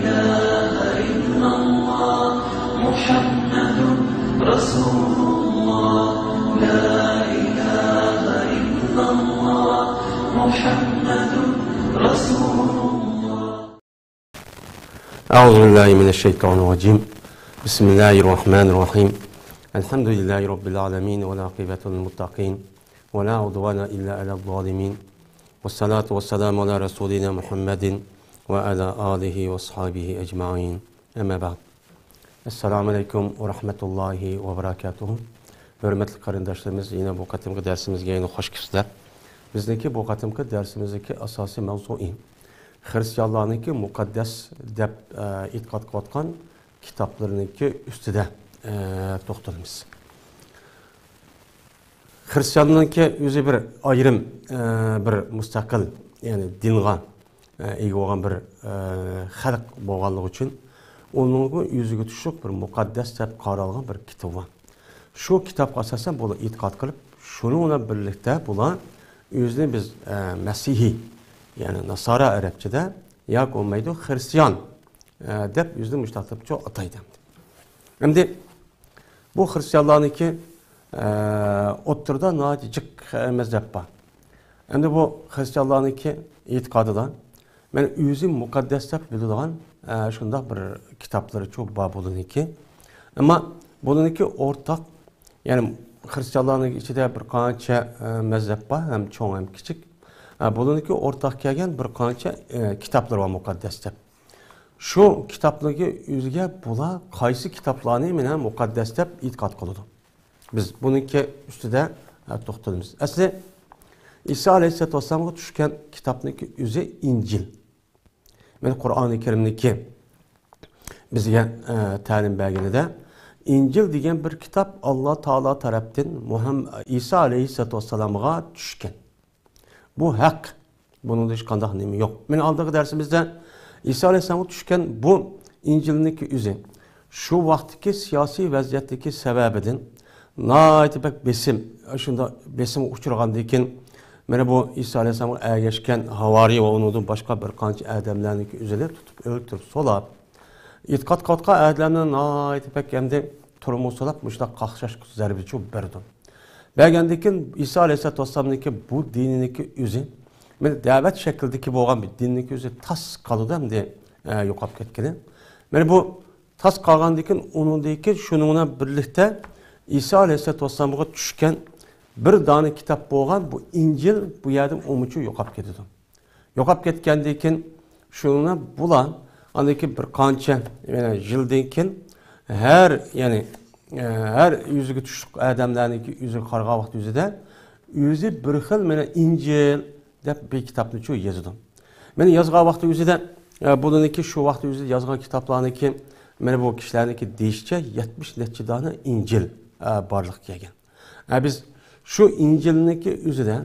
إله إلا الله محمد رسول الله لا إله إلا الله محمد رسول الله. أعوذ بالله من الشيطان الرجيم. بسم الله الرحمن الرحيم. الحمد لله رب العالمين والعاقبة للمتقين ولا عدوان إلا على الظالمين والصلاة والسلام على رسولنا محمد وعلى آله وصحبه أجمعين. أما بعد. Esselamu Aleyküm ve Rahmetullahi ve Berekatuhu. Hürmetli kardeşlerimiz, yine bu katımki dersimizge yine hoş geldiniz. Bizdeki bu katımki dersimizdeki asasi mevzui Hristiyanlarınki mukaddes deb itiqad qilgan kitaplarınki üstüde to'xtalamiz. Hristiyanlarınki o'zi bir ayrim bir mustaqil, yani dinga ega bo'lgan bir xalq bo'lganligi uchun onun yüzüge düşük bir mukaddes deb qaralgan bir kitap var. Şu kitapga asasen bunu itiqad qilib, şununla birlikte bular özünü biz Mesihi, yani Nasara Arapçada yak olmaydı Hristiyan deb özünü müştatlapça ataydı. Şimdi bu Hristiyanlarınki oturda nadicik mezhep var. Şimdi bu Hristiyanlarınki itiqadıdan ben özüm mukaddes deb bildiğin şunda bir kitapları çok bab olun ki, ama bununki ortak, yani Hristiyanların içinde bir kança mezhep var, hem çoğun hem küçük. Bununki ortak gelgen bir kança kitaplar var mukaddesde. Şu kitapları yüzge bula kaysı kitaplarını eminen mukaddesde itiqad kılıdı. Biz bununki üstüde toxtalımız. Aslında İsa Aleyhisselatü Vesselam'a düşken kitapniki yüze İncil. Ben Kur'an-ı Kerim'deki bizge ta'lim belgenide İncil degan bir kitap Allah Taala tarafından İsa Aleyhisselatü Vesselam'a düşken. Bu hak. Bunun da hiç kandak nemi yok. Ben aldığı dersimizde İsa Aleyhisselam'a düşken bu İncil'deki yüze şu vaktiki siyasi vaziyetteki sebebinin naitibek besim, şunda besim uçurğandakin mana bu İsa Aleyhisselam'a ergeçken havari ve onun başka bir kanç adamlarınki üzerine tutup öldürüp solap itiqad qatqa adamlarının naitibek hem de turumu solap müştak qaqşaş zərbi çok berdi. Belgendekin İsa Aleyhisselatü Vesselam'nınki bu dininiki üzü men davet şeklindeki boğan bir dininiki üzü tas kalıdı hem de yoqap ketkeni. Men bu tas qalgandakin onundaki şununla birlikte İsa Aleyhisselatü Vesselam'a düşken bir tane kitap boğan bu İncil bu yerden umucu yoqap ketdi. Yoqap ketkendekin şununla bulan andaki bir kança yani jildenkin her yani her yüzüge düşük adamlarınki yüzü qarğa vaxt yüzüde yüzü bir xil mena İncil deb bir kitapni şu yazdım. Men yazğa vaxt yüzüde bununki şu vaxt yüzüde yazgan kitaplarınki mena bu kişilerinki değişçe 70 neçe tane İncil barlıq kelgan. Biz şu İncil'deki üzere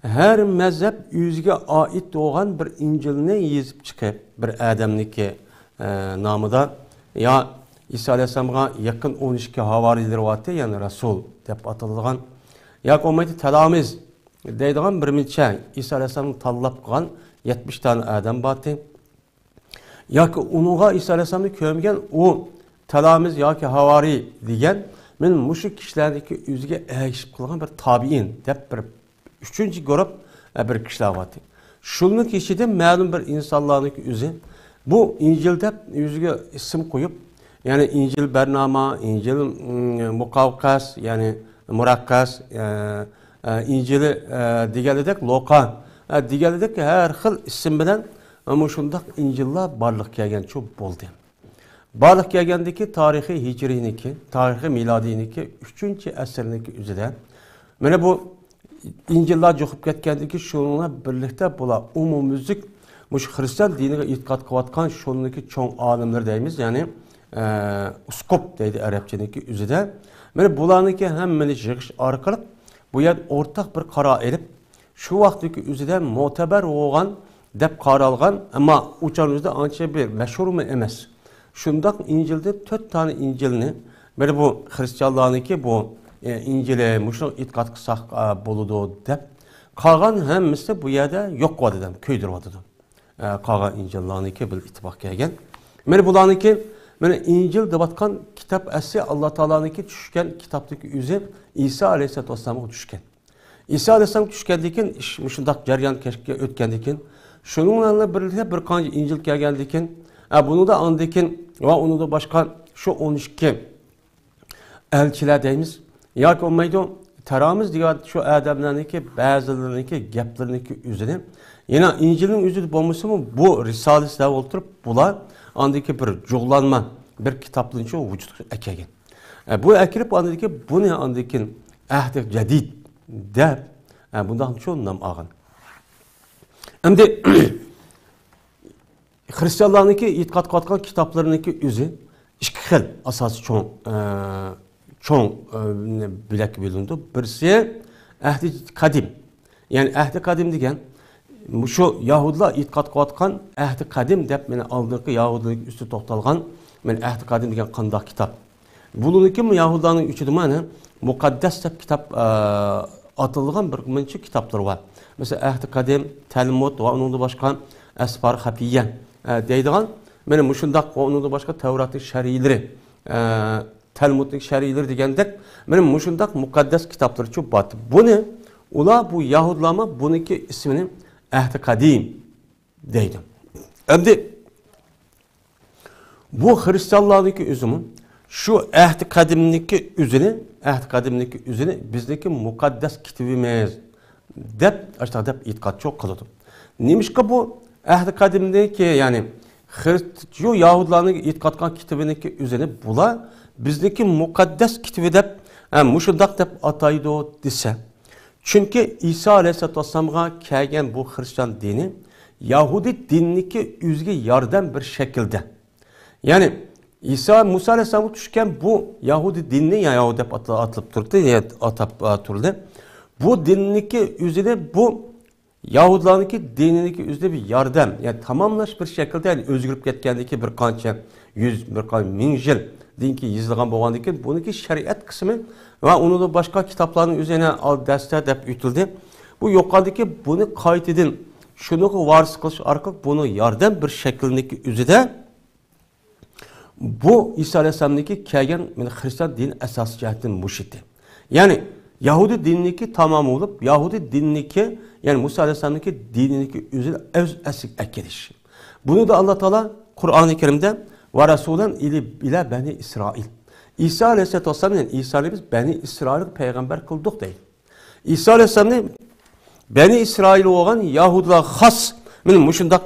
her mezhep yüzge ait olan bir İncil'ini yazıp çıkıp bir adamniki namıda ya İsa Aleyhisselam'a yakın 12 havarileri vardı, yani Resul dep atılgan ya olmaydı telamiz deydiğen bir milçe İsa Aleyhisselam'ın tallap kılan 70 tane adam vardı. Ya ki onuğa İsa Aleyhisselam'ı kömgen o telamiz ya ki havari diyen men muşu kişilerdeki yüzge eğişip kılgan bir tabiin dep bir üçüncü grup bir kişiler vardı. Şunun kişide məlum bir insanlarınki yüzü bu İncil'de yüzge isim koyup yani İncil Bernama, İncil Mukavkas yani Murakkas, İncil'i digeledek Loka, digeledek her xil isim bilen ama şundak İncil'ler barlıq kelgen çok boldu. Barlıq kelgendeki tarihi hicriniki, tarihi miladiniki 3. əsrindeki üzere mene bu İncil'ler jokup ketkendeki şununla birlikte bula umumüzlük muş Hristiyan dinine itiqad qıvatkan şununki çoğun alimler deyimiz yani uskop deydi Arapçadaki üzere. Mene bularınki hemmeni jığış arkalık bu yer ortak bir qara elip şu vaxtdaki üzere muteber olgan dep qaralgan ama uçan üzere ança bir meşhur mu emes. Şundak İncil'de 4 tane İncil'ini böyle bu Hristiyanlarınki bu İncil'e muşun itiqad qısaq boludu dep qalgan hemmisi bu yerde yok vadıdan, köydür vadıdan. Qalgan İncil'larınki bir itibaq kelgen. Meni bularniki mana İncil debatkan kitap asli Allah Taala'nınki düşken kitaptaki yüzü İsa Aleyhisselatü Vesselam'a düşken. İsa Aleyhisselam düşkendikin iş şundaq jaryan keşke ötkendikin. Şununla birlikte bir qancha İncil kelgandikin. Bunu da andikin ve onu da başka şu 12 elçiler deymiz. Yoki olmaydi taramiz diyor şu adamlarniki bazılarınki gaplariniki üzerine. Yine İncil'in yüzü bulması mı bu risalesinde oturup bular andaki bir cuğlanma bir kitaplığın çoğu vücut ekegen. Bu ekirip andaki bu ne andakin ahdi jadid de bundan çoğu nam ağın. Şimdi Hristiyanlarınki itiqat qatqan kitaplarınki yüzü iki xil asası çoğun bilek bilindi. Birisi ahdi kadim. Yani ahdi kadim degen şu Yahudilar itiqat qatqan ahdi kadim deb meni aldırqı Yahudilik üstü to'xtalgan men ahdi kadim degen qandaq kitap. Bununki mi Yahudilarning içinde mana muqaddas deb kitap atılgan bir mınçı kitaplar var. Mesela ahdi kadim, Talmud ve onun da başka asfar hafiyen deydigan meni muşundaq onun da başka Tevrat'ın şerileri Talmud'un şerileri degandek meni muşundaq muqaddas kitapları çok batı. Bu ne? Ula bu Yahudilama bununki ismini ahdi kadim deydi. Şimdi bu Hristiyanlardaki üzümü şu ahdi kadimdeki üzünü bizdeki mukaddes kitabımız dep aşağı dep itiqat çok kılıdı. Nemişka bu ahdi kadimdeki yani Hristiyan Yahudiların itiqatkan kitabındaki üzerine bula bizdeki mukaddes kitabı dep muşundaq dep ataydı dese. Çünkü İsa Aleyhisselatü Vesselam'a kelgen bu Hristiyan dini Yahudi dinindeki üzge yardım bir şekilde. Yani Musa Aleyhisselam'a düşken bu Yahudi dinini ya Yahudi atılıp durdu ya atap turdu. Bu dinindeki üzerine bu Yahudilarınki dinindeki üzerine bir yardım yani tamamlaş bir şekilde yani özgürlük getkendeki bir kança bir kança min yıl dinki yazılgan bolgandaki bununki şeriat kısmı ve onu da başka kitapların üzerine al deste dep ütüldü. Bu yukarıdaki bunu kaydedin. Şunu varis kılış arka bunu yardım bir şeklindeki üzerinde bu İsa Aleyhisselam'daki kelgen Hristiyan din esas cihetin muşiti. Yani Yahudi dinindeki tamam olup Yahudi dinindeki yani Musa Aleyhisselam'daki dinindeki üzerine öz esik ekeliş. Bunu da Allah Teala Kur'an-ı Kerim'de ve Resulen ile Beni İsrail. İsa Aleyhisselatü Vesselam yani İsa'yı biz Beni İsrail peygamber kıldık değil. İsa Aleyhisselam'ı Beni İsrail olan Yahudiler has muşundaq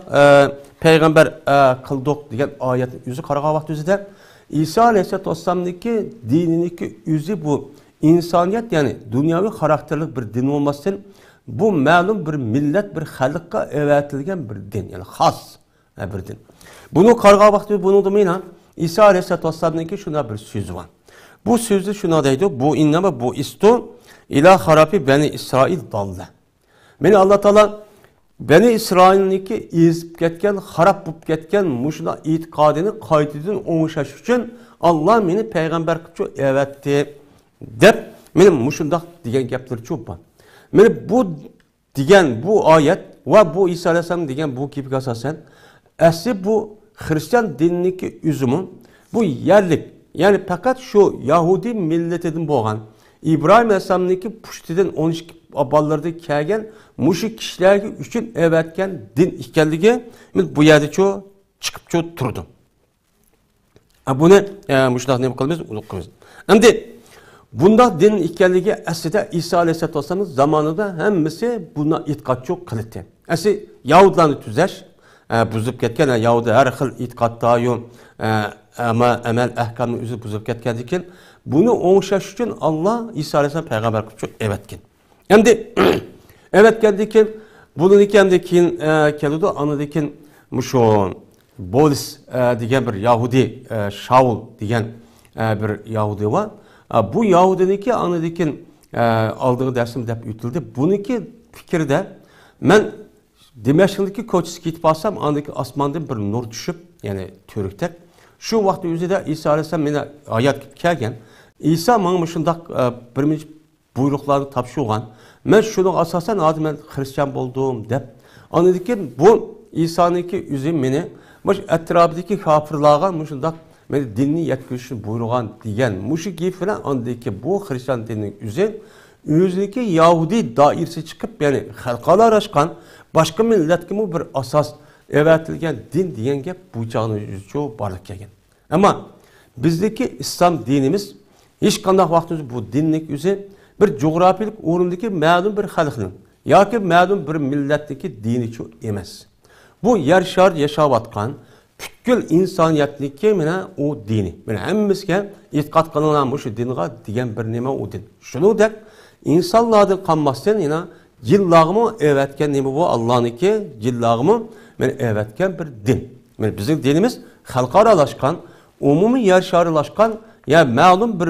peygamber kıldık diyen ayetin yüzü karağa vakti yüzüde İsa Aleyhisselatü Vesselam'daki dinindeki yüzü bu insaniyet yani dünyavi karakterli bir din olmasın bu malum bir millet bir halka evetilgen bir din yani has bir din. Bunu karağa vakti bunu demeyin İsa Aleyhisselatü Vesselam'daki şuna bir söz var. Bu sözü şuna deydi bu inneme bu istu ila harapi Beni İsrail dalle. Beni Allah Teala Beni İsrail'niki ezip ketken, harap bulup ketken muşuna itikadını kaydedin oğuşaş için Allah beni peygamber kıpçı evetti dep benim muşundaq diyen gapları çok var. Benim bu diyen bu ayet ve bu İsa Aleyhisselam diyen bu gibi asasen asli bu Hristiyan dinindeki üzümü bu yerlik yani fakat şu Yahudi milletinin boğan İbrahim Aleyhisselam'daki puştiden 13 aballarda kelgen muşik kişilerge üçün evetken din ikkenligi bu yerde çoğu çıkıp çoğu turdu. Bunu muşlaq ne bakalımız unutmayız. Şimdi bunda din ikkenligi aslında İsa Aleyhisselatü Vesselam'ın zamanında hemmisi buna itiqat çok kılıttı. Asli Yahudilarını tüzeş buzup ketken Yahudi her xil itiqatda yok ama emel ahkamını üzüp buzup ketkendikin bunu oğuşaş için Allah İsa Aleyhisselam peygamber kılıp çok evetken. Şimdi evet geldikin bunun ikemdekin keludu anıdikin muşon Bolis diyen bir Yahudi Şaul diyen bir Yahudi var. Bu Yahudiniki anıdikin aldığı dersim dep ütüldü. Bununki fikirde ben Dimeşk'deki koçisi gidip alsam anıdaki asmandan bir nur düşüp yani Türk'te şu vakti üzerinde İsa Aleyhisselam bana ayet kelgen İsa bana şundaq birinci buyruklarını tapşırgan. Ben şunu asasen adı ben Hristiyan oldum dep. Anladıkken bu İsa'nınki üzüm meni muş etrafdaki kafirlarga muşundaq meni dinni yetkizishni buyurgan degan mushu gap bilan andaki bu Hristiyan dininin o'ziniki Yahudi dairesi çıkıp yani xalqaro arashgan boshqa millatga bir asos evatilgan din degan gap bu chog'ni yo'q barlik kelgan. Ama bizdeki İslam dinimiz hech qanday vaqtimiz bu dinlik o'zi bir coğrafiyalik o'rindagi ma'lum bir xalqning yoki ma'lum bir millatdagi dinichi emas. Bu yer shar yashayotgan butkul insoniyatniki mana o dini. Mana hammamizga e'tiqod qilingan shu dinga degan bir nima o din. Shuningdek insonlardan qolmasdan yana jillag'imi evatgan nima bu Allohniki jillag'imi mana evatgan bir din. Mana bizning dinimiz xalqaralashgan, umumiy yer sharlashgan ya ma'lum bir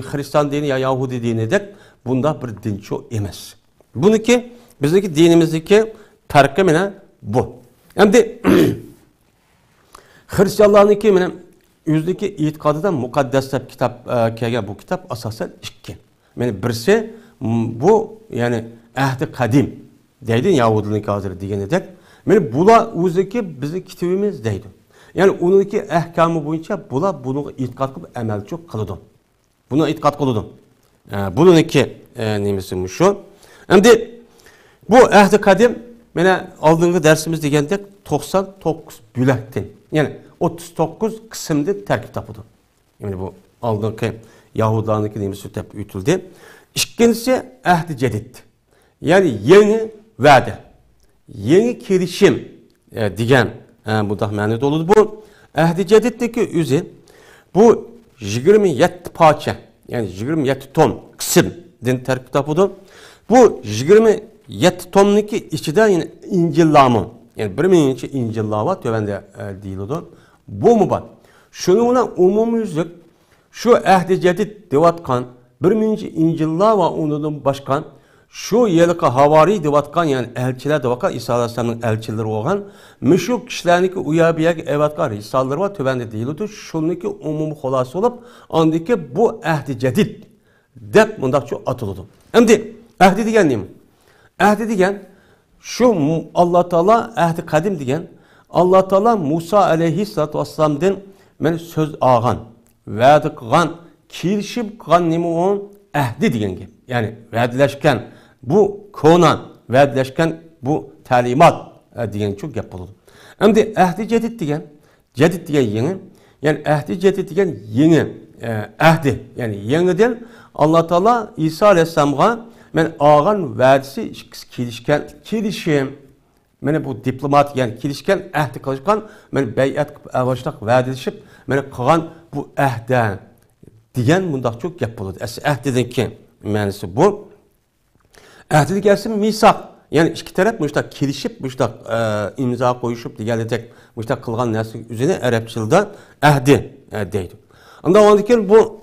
Hristiyan dini ya Yahudi dini deb bunda bir dinchi emas. Buniki bizdeki dinimizdeki farqi mana bu. Endi Hristiyanlarniki mana o'zidagi e'tiqodidan muqaddas deb kitob kelgan bu kitob asosan ikki. Mana birisi bu yani ahdi qadim deydi Yahudiniki hozir deganidek. Mana bular o'zidagi bizning kitobimiz deydi. Yani onunki ahkamı boyunca bular bunu e'tiqod qilib amalchi qiladi. Buni e'tiqod qiladi. Bununki nemisi shu. Endi bu ahdi qadim mana oldingi darsimiz degandek 99 bo'lakdan, yani 39 qismda tarkib topadi. Yani bu oldingi Yahudilarniki nemisi deb o'tildi. Ikkinchisi ahdi jadid. Yani yeni va'da, yeni kelishim degan bu da ma'noda bo'ladi. Bu ahdi jadiddagi o'zi bu 27 parcha, yani 27 ton qismdan tarkib topadi. Bu 27 tonniki ichida yani İncillarmi, yani 1000 İncillar var tövende deyiladi. Bu mu bor? Şunu bilan umumyuzlik şu ahdi jadid deyotgan 1000 İncillar va undan boshqa şu yilqi havari deyotgan yani elchilar deyotgan İsa alayhisolamning elchilari bo'lgan mushu kishilarniki uyabiyaga evatgan risolar va tövende deyiladi. Shuniki umum xulosa bo'lib, andiki bu ahdi jadid deb mundaqcha atiladi. Endi ahdi degan nima? Ahdi degan şu Allah Taala ahdi qadim degan Allah Taala Musa alayhissalatu vassalamdan men söz olgan, va'da qilgan, kelishib qilgan nima u ahdi degan gap. Yani va'dalashgan bu konan, va'dalashgan bu ta'limot degan çok gap bo'ladi. Endi ahdi jadid degan yeni, yani ahdi jadid degan yeni ahdi, yani yenidan Allah Taala İsa alayhissalamga men olgan va'dasi kelishim, mana bu diplomat yani kelishgan ahdi qilishgan, men bay'at qilib avashliq va'dalashib, men qilgan bu ahda degan bundaq çok gap bo'ladi. Ahdidan keyin ma'nosi bu. Ahdi gelsin misak, yani iki taraf müştak kelishib, müştak imza qo'yishib deganidek müştak qilgan narsa üzerine Arapçada ahdi deydi. Unda ondan keyin bu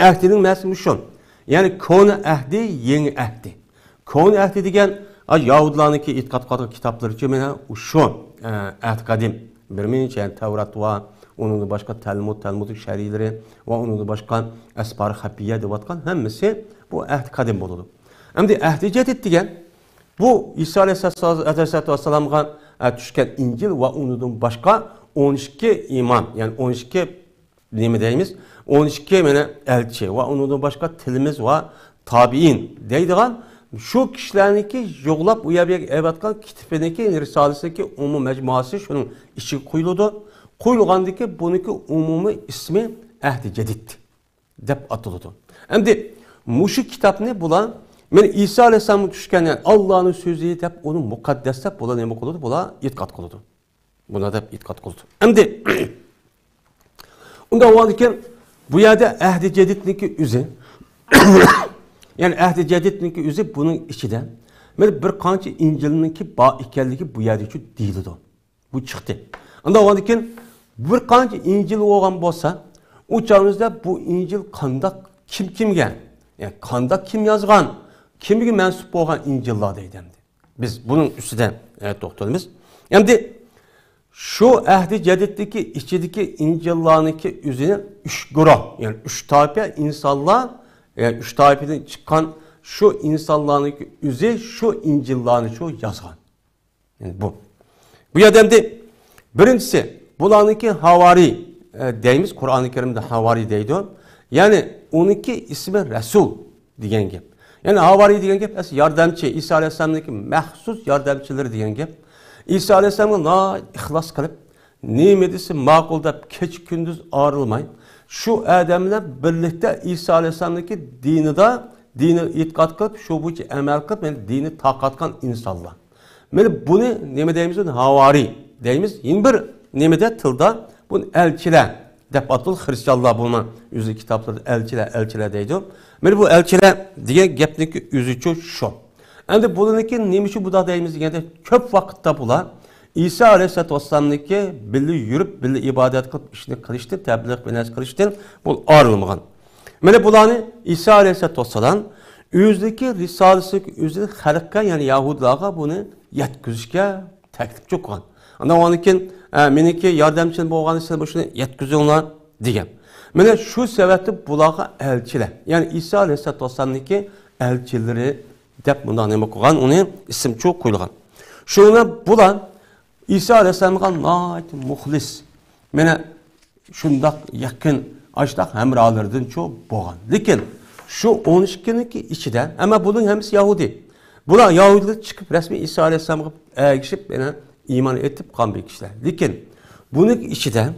ahdining ma'nosi shu. Yani koni ahdi, yeni ahdi. Koni ahdi degan Yahudilarniki e'tiqod qilgan kitoblarcha mana shu ahdi qadim 1000 yani Tavrat va onun boshqa Talmud shariylari va onun boshqa asbar xafiya deyotgan hammasi bu ahdi qadim bo'ladi. Endi ahdi jadid degan bu İsa alayhissalatu vassalamga tushgan İncil va undan boshqa 12 imam, yani 12 nima deymiz? 12 mana elchi va undan boshqa tilimiz va tabiin deydigan şu kishilarniki yo'qlab u yerga evatgan kitobiniki risolasidagi umum majmuasi shuning ichiga qo'yiladi. Qo'yilgandiki buniki umumiy ismi ahdi jadid deb atiladi. Endi mushu kitobni bular men İsa alayhissalom tushgan yani Allohning so'zi deb uni muqaddas deb bular nima qiladi? Bular e'tiqod qiladi. Buna deb e'tiqod qiladi. Endi unda o'ylayken bu yerda ahdi jadidniki o'zi yani ahdi jadidniki o'zi buning ichida men bir qancha İncilniki bor ekanligi bu yerda shu deyiladi. Bu chiqdi. Unda o'ylayken bir qancha İncil bo'lgan bo'lsa, o chog'imizda bu İncil qandoq kimga, yani qandoq kim yozgan, kimga mansub bo'lgan İncillar deydi. Biz bunun üstüden to'xtalamiz. Endi şu ahdi jadiddagi ichidagi İncillarniki o'zini 3 guruh, yani 3 toifa insonlar, yani 3 toifadan chiqqan şu insonlarniki o'zi şu İncillarni şu yozgan. Yani bu. Bu yerdemde birincisi bularniki havari deymiz. Kur'an-ı Kerim'de havari deydi. Yani onunki ismi Resul degan gap. Yani havari degan gap yordamchi, İsa alayhissalomniki maxsus yordamchilar degan gap. İsa alayhissalomga ixlos qilib, nima desa ma'qul deb kech kunduz ayrılmayın. Şu adamlar birlikte İsa alayhissalomniki dinida dini e'tiqod qilib, shu bo'yicha amal qilib, dini taqatgan insonlar. Mana buni nima deymiz? Havari deymiz. Yine bir nimada tilda bu elçiler deb atul Hristiyanlar buni o'zi kitoblarda elçiler deydi. Mana bu elçiler degan gapniki o'zicha shu. Endi buniki nima uchun buda deymiz deganda ko'p vaqtda bular İsa alayhissalatu vassalamniki birga yurib, birga ibodat qilib ishni qilishdi, tabliğ bilan qilishdi, bu ayrılmagan. Mana bularni İsa alayhissalatu vassalam o'zidagi risolasiga o'zini xalqqa, ya'ni Yahudilarga buni yetkazishga taklif qilgan. Ondan onkin meniki yordamchim bo'lganingizda bu shuni yetkazinglar degan. Mana shu sababli bularga elchilar, ya'ni İsa alayhissalatu vassalamniki elchilari deb bunday nima qilgan, uni ismcha qo'yilgan. Shuna bular İsa alayhissalomga nayt muxlis. Mana shundoq yaqin açtaq hamrolardan çok bo'lgan. Lekin şu 12niki ichida, ama bunun hepsi Yahudi. Bular Yahudilar chiqib rasmiy İsa alayhissalomga ergishib, yana iman etib qolgan kişiler. Lekin bunun ichida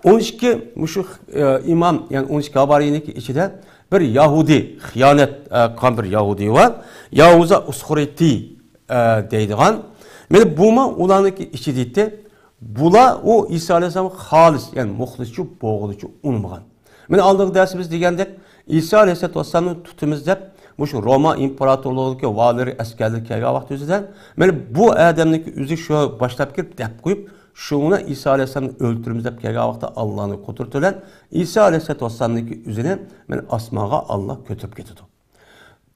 12 mushu imam, yani 12 habariyiniki ichida bir Yahudi, xiyonet qilgan bir Yahudi var. Yahuza Usxureti deydigan. Mana buma ularniki ichida bular o İsa alayhissalom xolis, yani muxlischi bo'g'ilichi unmagan. Mana oldingi darsimiz degandek İsa alayhissalatu vassalamni tutimiz deb mushu Roma imperatorlugiga valiri askarlar kelgan vaqt o'zida mana bu odamniki o'zi shu boshlab kelib deb qo'yib, shuni İsa alayhissalomni o'ldiramiz deb kelgan vaqtda Allohning qudrati bilan İsa alayhissalatu vassalamniki o'zini mana osmonga Alloh ko'tarib ketdi.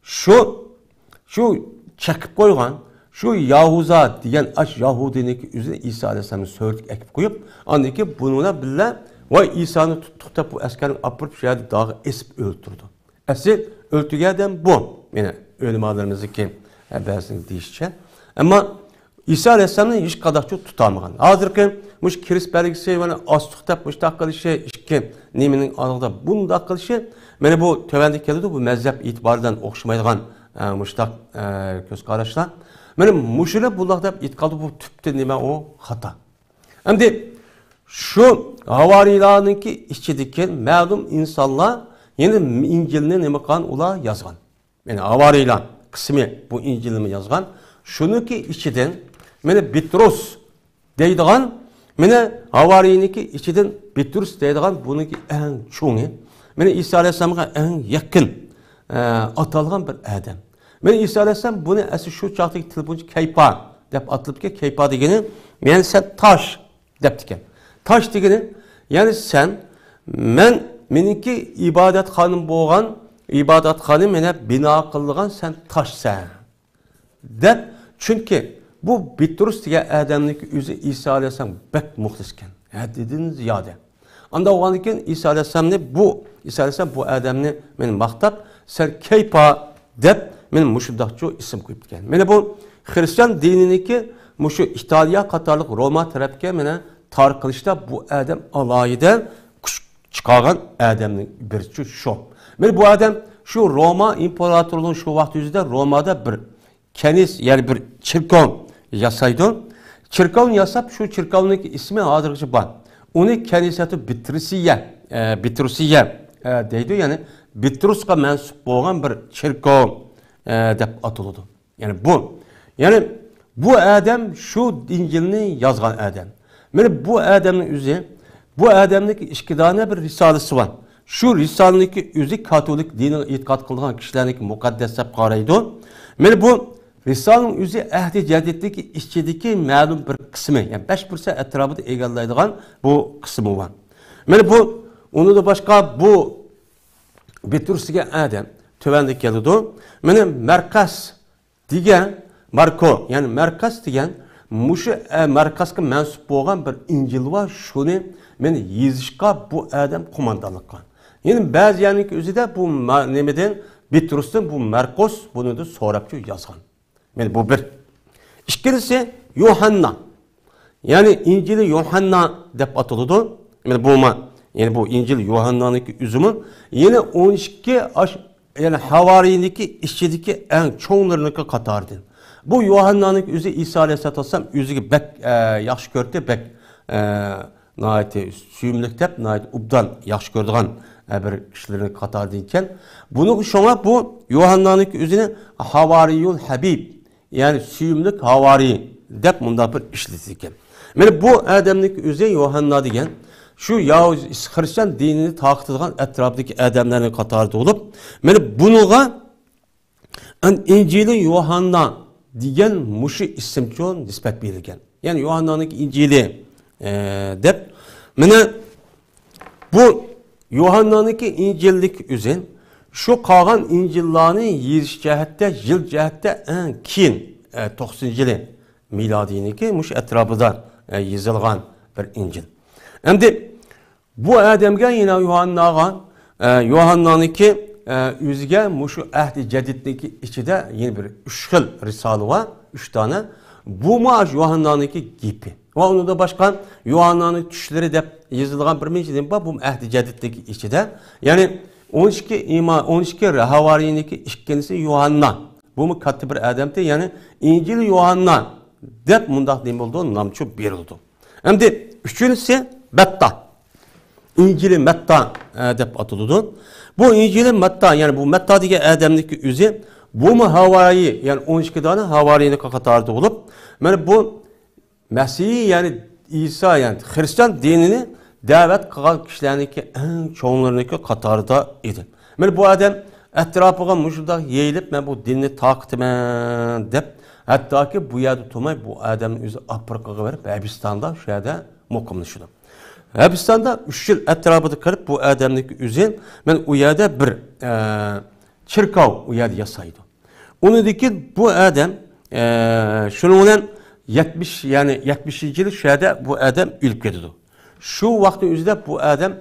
Shu chaqib qo'ygan şu Yahuza degan aş Yahudiniki o'zini İsa alayhissalomni so'rtib ekib qo'yib, andiki bununla billa va İsa'ni tutib bu askarni apirib shu yerda dog'i esib o'ldirdi. Asl o'ltirgan bu. Meni o'limalarimizniki ba'zini deyishcha. Ammo İsa alayhissalomni hech qadaqcha tutolmagan. Hozirgi mush kirist belgisi va ostiqtab mushtaq qilishi ikki nemining oldida bundaq qilishi mana bu tövanda keladi, bu mazhab e'tiboridan o'xshamaydigan mushtaq ko'z qarashlar. Benim muşule bulak deb itkalı bu tüpte nime o hata. Hem de şu havarilarınki içindeki ma'lum insanlar yine İncil'ini nime kan ula yazgan. Yani havarilar kısmı bu İncil'ini yazgan. Şununki içinden mene Bitrus deydigan, mene havariyinki içinden Bitrus deydigan bununki en çoğu. Mene İsa Aleyhisselam'a en yakın atalgan bir adam. Men İsa alayhissalom buni asli shu chaqdagi til bo'yicha kaypa deb atilibki, kaypa degani men sen tosh debdikan. Tosh degani ya'ni sen meniki ibodatxonim bo'lgan, ibodatxonim meni bino qilgan sen toshsan deb. Chunki bu Bitrus degan odamniki o'zi İsa alayhissalom bek muxlis ekan. Haddidan ziyoda. Anda o'g'andan keyin İsa alayhissalomni bu odamni men maqtab sen kaypa deb men mushudaqchu ism qo'yib ketgan. Mana bu Hristiyan dininiki mushu İtaliya qatorliq Roma tarafga mana tarqilishda bu odam alohida kuch chiqargan odamning birisi shu. Mana bu odam shu Roma imperatorluğu shu vaqt o'zida Romada bir kenis, yani bir chirkov yasaydi. Chirkov yasab shu chirkovning ismi hozirgacha bor. Uni kenisati Bitrusiya deydi, yani Bitrusga mansub bo'lgan bir chirkov deb atıldı. Yani bu adam şu İncil'ni yazgan adam. Mana bu adamning o'zi, bu adamning ikki dona bir risolasi var. Şu risolaniki o'zi katolik dinini e'tiqod qilgan kishilarning muqaddas deb qaraydi. Mana bu risolaning o'zi ahdi jadidniki ichidagi ma'lum bir qismi, yani 5% atrofida egallaydigan bu qismi var. Mana bu uni da boshqa bu Bitrusga adam tövende keldi. Meni markaz degan Marko, yani markaz degan mushu markazga mansub bo'lgan bir İncil var. Shuni meni yezishga bu adam qo'mondonlik qilgan. Yani ba'zi yaniki o'zida bu nimadan Bitrusdan bu Markos buni da so'rabchi yozgan. Men bu bir. Ikkinchisi Yohanna. Yani İncil-i Yuhanna dep atıldı. Yani bu İncil Yuhanna'nınki üzümü yine 12 yani havariyindeki işçideki en çoğunlarınki katardı. Bu Yuhanna'nınki üzü İsa Aleyhisselam üzüge bek yaxşı gördü, bek nayeti suyumluk dep nayeti ubdan yaxşı gördüğün bir kişilerin katardı iken bunu şuna bu Yuhanna'nınki üzüne havariyul habib yani suyumluk havari dep bunda bir işletiken. Yani bu adamlık üzü Yuhanna degen şu Hristiyan dinini takip edilen etrafındaki adamların katarda olup, yani bunuğa İncil-i Yuhanna degen muşu isimçoğun nispet verilgen. Yani Yuhanna'nın İncil'i dep, yani bu Yuhanna'nın İncil'lik üzün şu kalan İncil'lerini yeriş cəhətdə, yıl cəhətdə en kin 90 yılı miladiyiniki muş etrafında yazılgan bir İncil. Şimdi bu adamga yine Yuhanna'nınki üzge muşu ahdi cedidniki içinde yeni bir 3 xil risale var, 3 tane. Bu maaş Yuhanna'nınki gibi. Ve onu da başka Yuhanna'nın düşleri de yazılgan bir meclisin bu ahdi cedidniki içinde. Yani 12 havariyindeki işkenisi Yuhanna. Bu mu katı bir adamdı yani İncil Yuhanna dep mundaq deyim oldu, namçı bir oldu. Şimdi üçüncüsü Metta. İncil-i Metta dep atıldı. Bu İncil-i Metta yani bu Metta diye adamlık üzü bu mu havariyi yani 12 tane havariyini katardı olup yani bu Mesih yani İsa yani Hristiyan dinini davet kılan kişilerinki en çoğunlarınki katarda idi. Yani bu adam etrafıga muşunda yeyilip ben bu dinini takip etmem dep hatta ki bu yerde tutmay bu adamın üzü Afrika'ya verip Habeşistan'da şu yerde mukamlaşıdı. Habeşistan'da 3 yıl etrafında kalıp bu adamlık üzün ben o yerde bir çirkav o yerde yasaydı. Onu dikin bu adam şununla 70 yani 70. yıl şu yerde bu adam ölüp gidiyordu. Şu vaktin üzerinde bu adam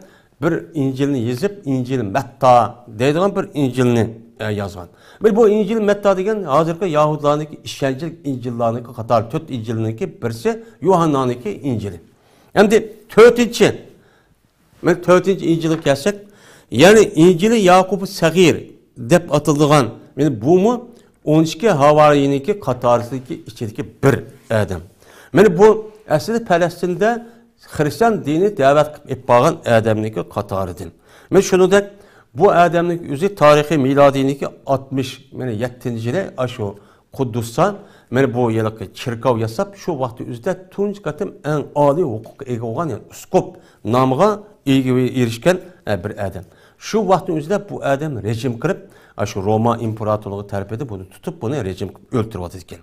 bir İncil'ini yazıp İncil-i Metta deydiğin bir İncil'ini yazgan. Bu İncil-i Metta degen hazırki Yahudilarınki işkencilik İncil'larınki katar 4 İncil'ninki birisi Yuhanna'nınki İncil'i. Şimdi 4. İncil'i kessek yani İncil-i Yakup-u Sagir dep atıldığın yani bu mu 12 havariyinki katarısındaki içindeki bir adam. Yani bu aslında Palestin'de Hristiyan dini davet etpağın adamlıkı katarıdır. Ben şunu da bu adamlık üzü tarihi miladiyiniki 67. yılı aşu Kuddus'tan ben bu yılki çirkav yasap şu vakti üzde tunç katım en âli hukuk egi olan yani uskup namıga erişken bir adam. Şu vakti üzde bu adam rejim kırıp aşu Roma imparatorluğu terp edip bunu tutup bunu rejim öldürüp atırken.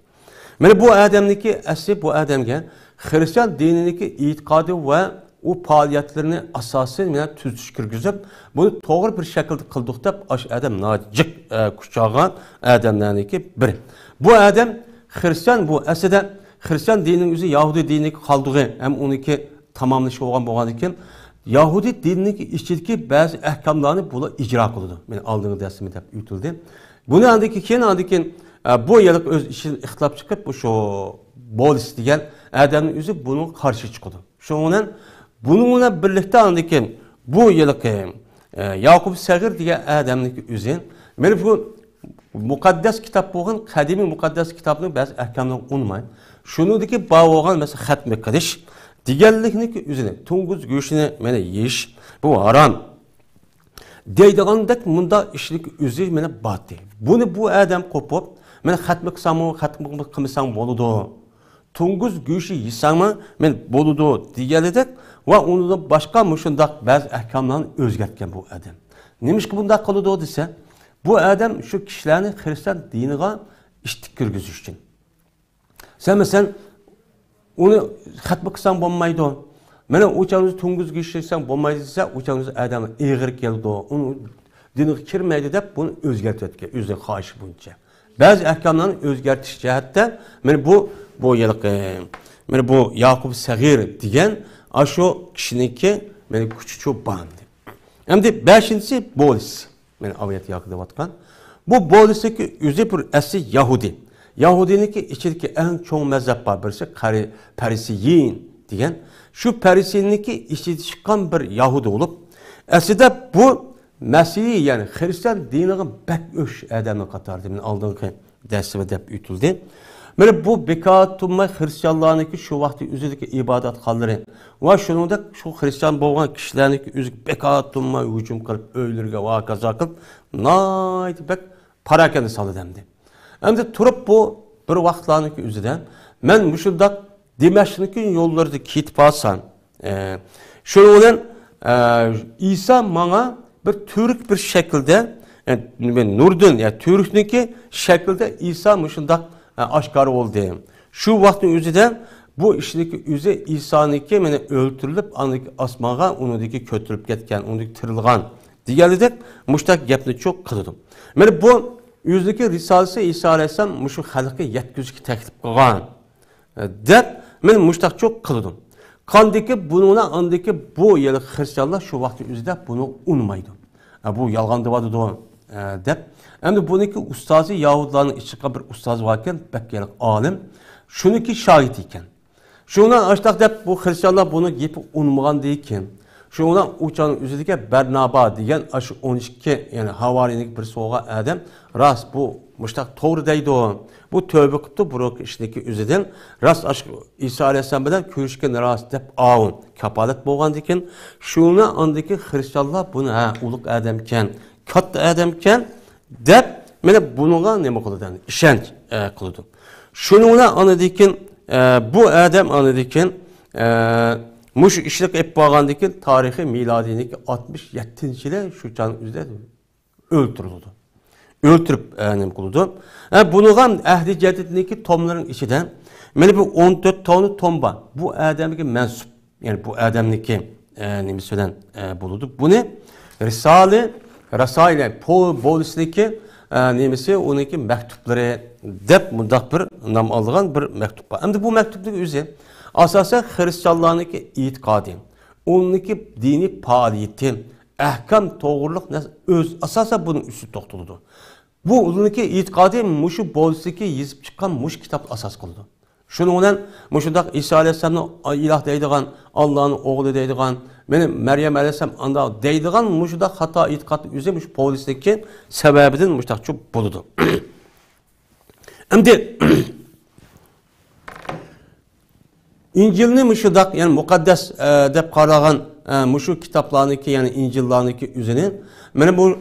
Ben bu adamlıkı asli bu adamga Hristiyan dinindeki itikadı ve o faaliyetlerini asasını tüzüş kırgızıp bunu doğru bir şekilde kıldıkta adam nacık kuşağın adamlarındaki biri. Bu adam Hristiyan bu aslında Hristiyan dininin üzü Yahudi dinindeki kaldığı hem onunki tamamlaşı olan boğan iken Yahudi dinindeki işçideki bazı ahkamlarını bula icra kıldı. Yani aldığını dersimi de ütüldü. Bunu andaki bu yıllık öz işin ihtilap çıkıp bu şu Bolis diyen adamın üzü bunun karşı çıkıldı. Şunun bununla birlikte andaki bu yıllık Yakup Sagir diye adamın üzü benim bu mukaddes kitap boğun kadimi mukaddes kitabının bazı ahkamlarını unutmayın. Şunudaki bağ olan mesela hatmi kılış diğerlikindeki üzerine tunguz göğüşüne mene yiyiş bu haram. Deydiğindek bunda işlik üzü mene battı. Bunu bu adam kopup men hatmi kılsam boludu. Tunguz göğüşü yisam men boludu diğerledek ve onu da başka müşündak bazı ahkamlarını özgertken bu adam. Neymiş ki bunda kılıdı dese bu adam şu kişilerini Hristiyan dinine iştik kırgızı için. Sen mesela onu hatmi kılsam olmaydı. Mene uçağınızı tunguz göğüşü olmaydı dese uçağınızı adamı eğir geldi. Onu dinine kirmeydi de bunu özgertetken özde karşı bunca. Bazı ahkamların özgertiş cihette bu yıllık bu Yakup Sagir diyen aşo kişininki küçük bandı. Hem de 5'incisi Bolis. Aviyat yakıda vatkan. Bu Bolis'teki yüzü bir asli Yahudi. Yahudiniki içideki en çoğun mezhep var birisi Parisiyin degan. Şu Parisiyiniki içide çıkan bir Yahudi olup aslida bu Mesih yani Hristiyan dininin bek öş adamı katardı. Men aldığım dersime dep ütüldü. Mana bu bekat tummay Hristiyanlarniki şu vaqti üzüdeki ibadat halları va shuningdek şu Hristiyan bo'lgan kishilarniki o'zi bekat tummay hujum qilib o'ylarga va qazo qilib nayt bek parakani soladi. Endi turib bu bir vaqtlarniki o'zidan men mushundaq Dimashqniki yo'llarida ketib olsam, shuning bilan İsa bana bir Türk bir şekilde yani Nurdun ya Türk'niki şekilde İsa mushundaq aşkar oldu. Şu vaktin özüde bu işdeki üzü İsa'nınki meni öldürülüp andaki asmağa onudaki kötülüp ketken, onudaki tırılgan diyelim muştak gapni çok kıldım. Meni bu yüzdeki Risalesi İsa Aleyhisselam muşu halkı yetkizki teklif kılgan dep men muştak çok kıldım. Kandaki bununla andaki bu yıl Hristiyanlar şu vaktin özüde bunu unmaydı. Bu yalgandı vardı da dep. Hem bununki ustazı Yahudilerin içinde bir ustaz varken bekleyen alim şununki şahit iken. Şundan açtık dep bu Hristiyanlar bunu yapıp unmagan deyken. Şundan uçanın üzerindeki Bernaba diyen aşı 12 yani havarinik bir soğuğa adam rast bu müştak doğru deydi o. Bu tövbe kıptı bu işindeki üzerinden rast aşk İsa Aleyhisselam'dan körüşken rast dep ağın kapalet boğan deyken. Şundan andaki Hristiyanlar bunu uluk adamken katta adamken dep mene bununla ne kılıdan işenç kılıdı. Şununla anladıkken bu adam anladıkken muş işlik ep bağandıkken tarihi miladindeki 67. yılı şu canın üzerinde öldürüldü. Öldürüp ne kılıdı. Bununla ehli cedidindeki tomların içinden mene bu 14 tonu tomba bu adamdaki mensup yani bu adamdaki ne söylen bulundu. Bu ne? Rasaile Polis'teki nemesi onunki mektupları dep mundaq bir nam algan bir mektup var. Hem bu mektuptaki üzeri asasen Hristiyanlarniki itikadi, onunki dini faaliyeti, ahkam doğruluk öz asasen bunun üstü toxtuludu. Bu onunki itikadi muşu Polis'teki yazıp çıkan muş kitap asas kıldı. Şunun bilan muşundaq İsa Aleyhisselam'ın ilah deydigan, Allah'ın oğlu deydigan, benim Meryem Aleyhisselam anda deydigan muşundaq hata itikatı üzermiş Polis'teki sebebiden muşundaq çok buludu. Şimdi İncil'ni muşundaq yani mukaddes dep qaragan muşu kitaplarniki yani İncil'larniki üzerine men bu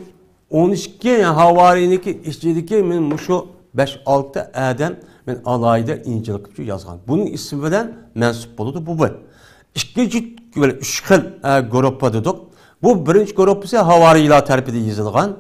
12 yani havariniki işçideki men muşu 5-6 adam men alayda İncil qıpçı yazgan. Bunun ismi bilen mensup buludu bu bir. İkinci böyle 3 xil gruppa dedik. Bu birinci gruppası havariler tarafından yazılgan.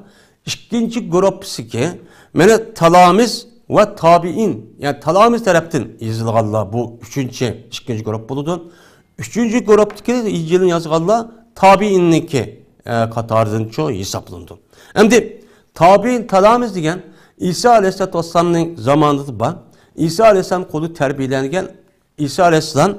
İkinci gruppası ki mene talamiz ve tabiin yani talamiz tarafından yazılganlar bu ikinci grup buludu. Üçüncü gruptaki İncil'in yazılganlar tabiinniki katardan çoğu hesaplandı. Şimdi tabiin talamiz degen İsa Aleyhisselatü Vesselam'ın zamanında var. İsa Aleyhisselam kolu terbiyelengen İsa Aleyhisselam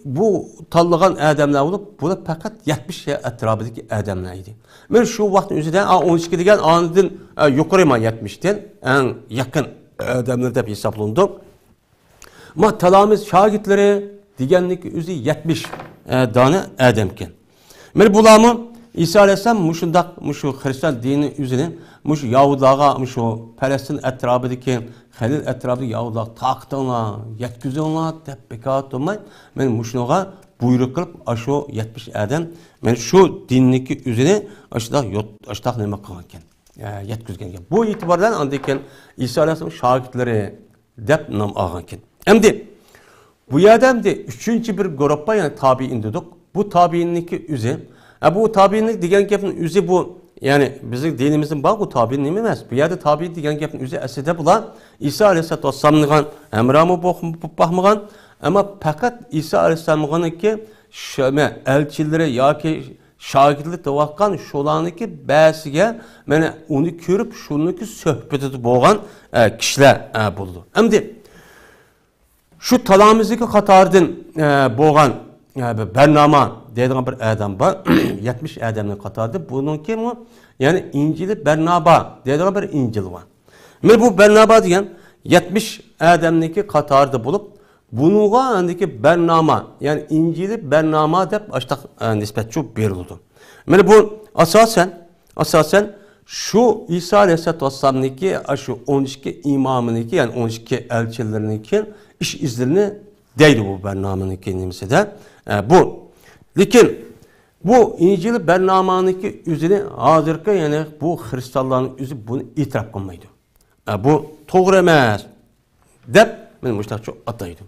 bu tallığan adamlar olup bu da fakat 70 etrafındaki adamlarıydı. Ben şu vaktin üzerinden 12 degen aniden yukarıma 70'ten en yakın adamlar da hesaplandı. Ama talamiz şagirtleri degenlik üzeri 70 tane adamken. Ben bulamı İsa Aleyhisselam muşu Hristiyan dini üzerine muş Yahudağa muşu Palestin etrafındaki Halil etrafındaki Yahudağa taktığına yetkizonlar dep bekat olmay men muşuğa buyruk kılıp aşo 70 adam men şu dinlik üzerine aştaq nima qilgan yetkizgan. Bu itibardan andeken İsa Aleyhisselam şagirtleri dep nam algan. Endi bu yerden de üçüncü bir gruppa yani tabiin dedik. Bu tabiinlik üzerine bu tabiinlik degen gapning üzü bu yani bizim dinimizin bu tabiin nima emas. Bu yerda tabiin degen gapning üzü aslida bular İsa Aleyhisselatü Vesselam'ın emramı bakmagan ama fakat İsa Aleyhisselam'ınki şöme elçilere yoki şagirtlik tavaqqan şolarniki ba'siga mana uni ko'rib shuniki suhbatida bo'lgan kishilar bo'ldi. Endi şu talamizlik qatoridan bo'lgan Bernama deydigan bir adam var. 70 adamning qatorida bununki yani İncil'i Bernaba deydigan bir İncil var. Men bu bernama degan 70 adamniki qatorida bo'lib, bunga andiki bernama, ya'ni İncil'i bernama deb açtaq nisbatchi berildi. Men bu asosan şu İsa Aleyhisselam'niki, şu 12 imamıniki, yani 12 elçileriniki iş izlerini deydi bu bernamaniki nimesi de. Bu. Lakin bu İncil bernamaniki üzerine hazırki, yani bu Hristiyanların üzü bunu itiraf kılmaydı. Bu doğru emas deb men müştaqçı ataydı.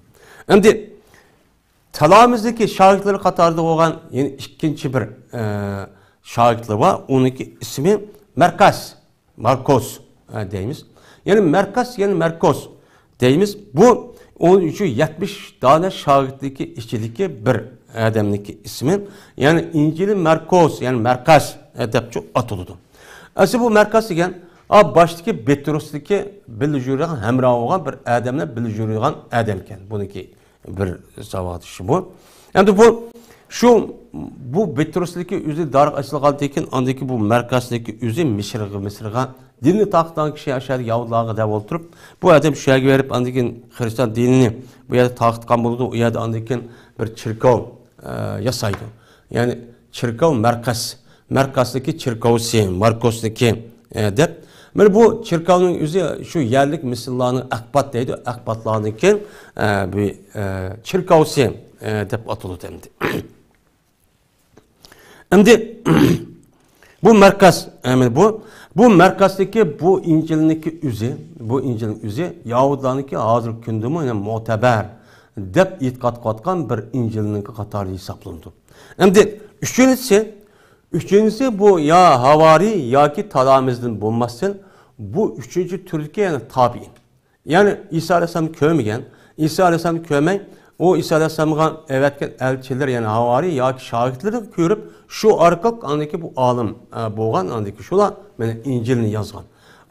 Endi talamizdeki şahitleri qatarida bo'lgan yani ikinci bir şahitler var. Onunki ismi Markos deyimiz. Yani Markos deyimiz. Bu onun için 70 tane şahitlik içindeki bir adamniki ismi. Yani İncil'i Markos, yani Markas deb çok atıldı. Asıl bu Markas degan baştaki Petrus'taki bildirgan hemrah olan bir adamla bildirgan adam ekan. Buniki bir zavod işi bu. Yani bu Petrus'taki üzü darık açılgan tekin, andaki bu Markas'taki üzü Mısır'a dinini taxtdan kişi aşağı Yahudilarga da oturup bu adam şu yerge verip andaki Hristiyan dinini bu yerde taxtkan buldu, o yerde andaki bir çirkov yasaydı. Yani çirkov Markas'taki çirkovsi, Markos'taki dep. Men bu çirkovning üzü şu yerlik Mısırlarning akbat deydi, akbatlarniki bir çirkovsi dep atıldı endi. Endi bu Markas, bu Markas'taki bu İncil'deki İncil'in üzü Yahudilarniki hazır kündümü yani muteber dep itiqad qatqan bir İncil'ninki qatarı hesaplandı. Endi üçüncüsü bu ya havari ya ki talamizden bulmasın. Bu üçüncü türdeki yani tabi'in. Yani İsa Aleyhisselam kövmegen, İsa Aleyhisselam kövmey, o İsa Aleyhisselam'a evetken elçiler yani havari ya ki şahitleri görüp şu arkalık andaki bu alim boğan andaki şular yani İncil'ini yazgan.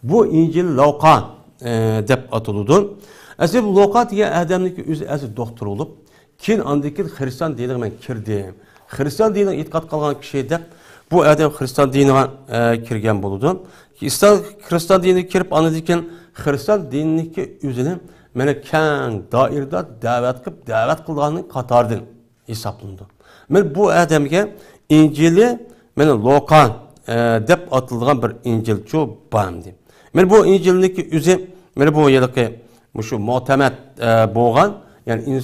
Bu İncil Luka dep atılıdı. Aslında bu Luka diye adamdaki üzü doktor olup kin andaki Hristiyan dinine kirdi. Hristiyan dinine itiqad qilgan kişi dep bu adam Hristiyan dinine kirgen buludu. Hristiyan dinine kirip anladıyken Hristiyan dinindeki üzerine mene keng dairda davet kılganın qatardan hesaplandı. Men bu adamga İncil'i mene Luka dep atılgan bir İncilçi bamdi. Men bu İncil'deki üzü mene bu yerdeki şu muhtemet boğan yani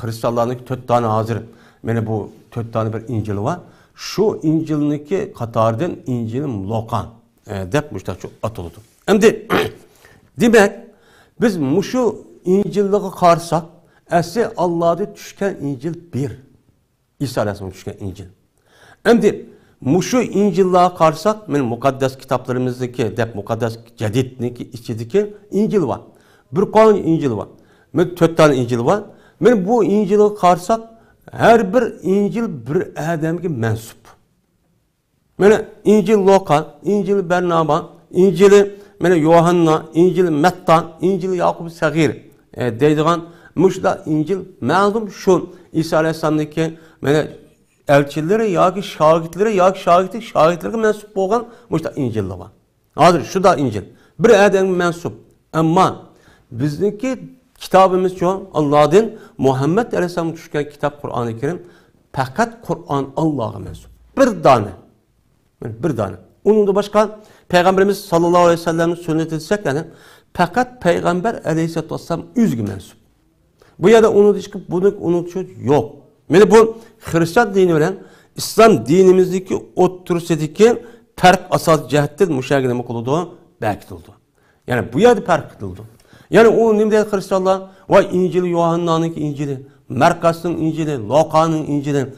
Hristiyanların 4 tane hazır. Mene bu 4 tane bir İncil var. Şu İncil'deki qatardan İncil'in Luka dep müştaqçı atıldı. Endi demek biz muşu İncil'e qarsak, əsli Allah'da düşkən İncil bir. İsa Aleyhisselam'a düşkən İncil. Endi muşu İncil'e qarsak, men mukaddes kitaplarımızdaki, dep mukaddes cedidniki içindeki İncil var. Bir qanun İncil var. Men 4 tane İncil var. Men bu İncil'e qarsak, her bir İncil bir adamga mensup. Mene İncil Luka, İncil Bernaba, İncil mene Yohanna, İncil Metta, İncil Yakub Sagir deydigan muşda İncil ma'lum şu İsa Aleyhisselam'daki mene elçileri ya ki şahitlerine mensup olan muşda İncil var. Hazır şu da İncil. Bir adam mensup. Ama bizdeki kitabımız şu Allah'ın Muhammed Aleyhisselam'a düşken kitap Kur'an-ı Kerim fakat Kur'an Allah'a mensup. Bir tane. Onun da başka Peygamberimiz sallallahu aleyhi ve sellem'in sünnet etsek yani fakat Peygamber aleyhisselatü vesselam üzgü mensup. Bu ya da bunu unutuşu yok. Yani bu Hristiyan dini bilen İslam dinimizdeki otursedeki fark asas cihettir müşahede kılındı, belki oldu. Yani bu ya da fark kılındı. Yani o ne diyor Hristiyanlar? Vay İncil'i Yohanna'nın İncil'i, Markas'ın İncil'i, Luka'nın İncil'i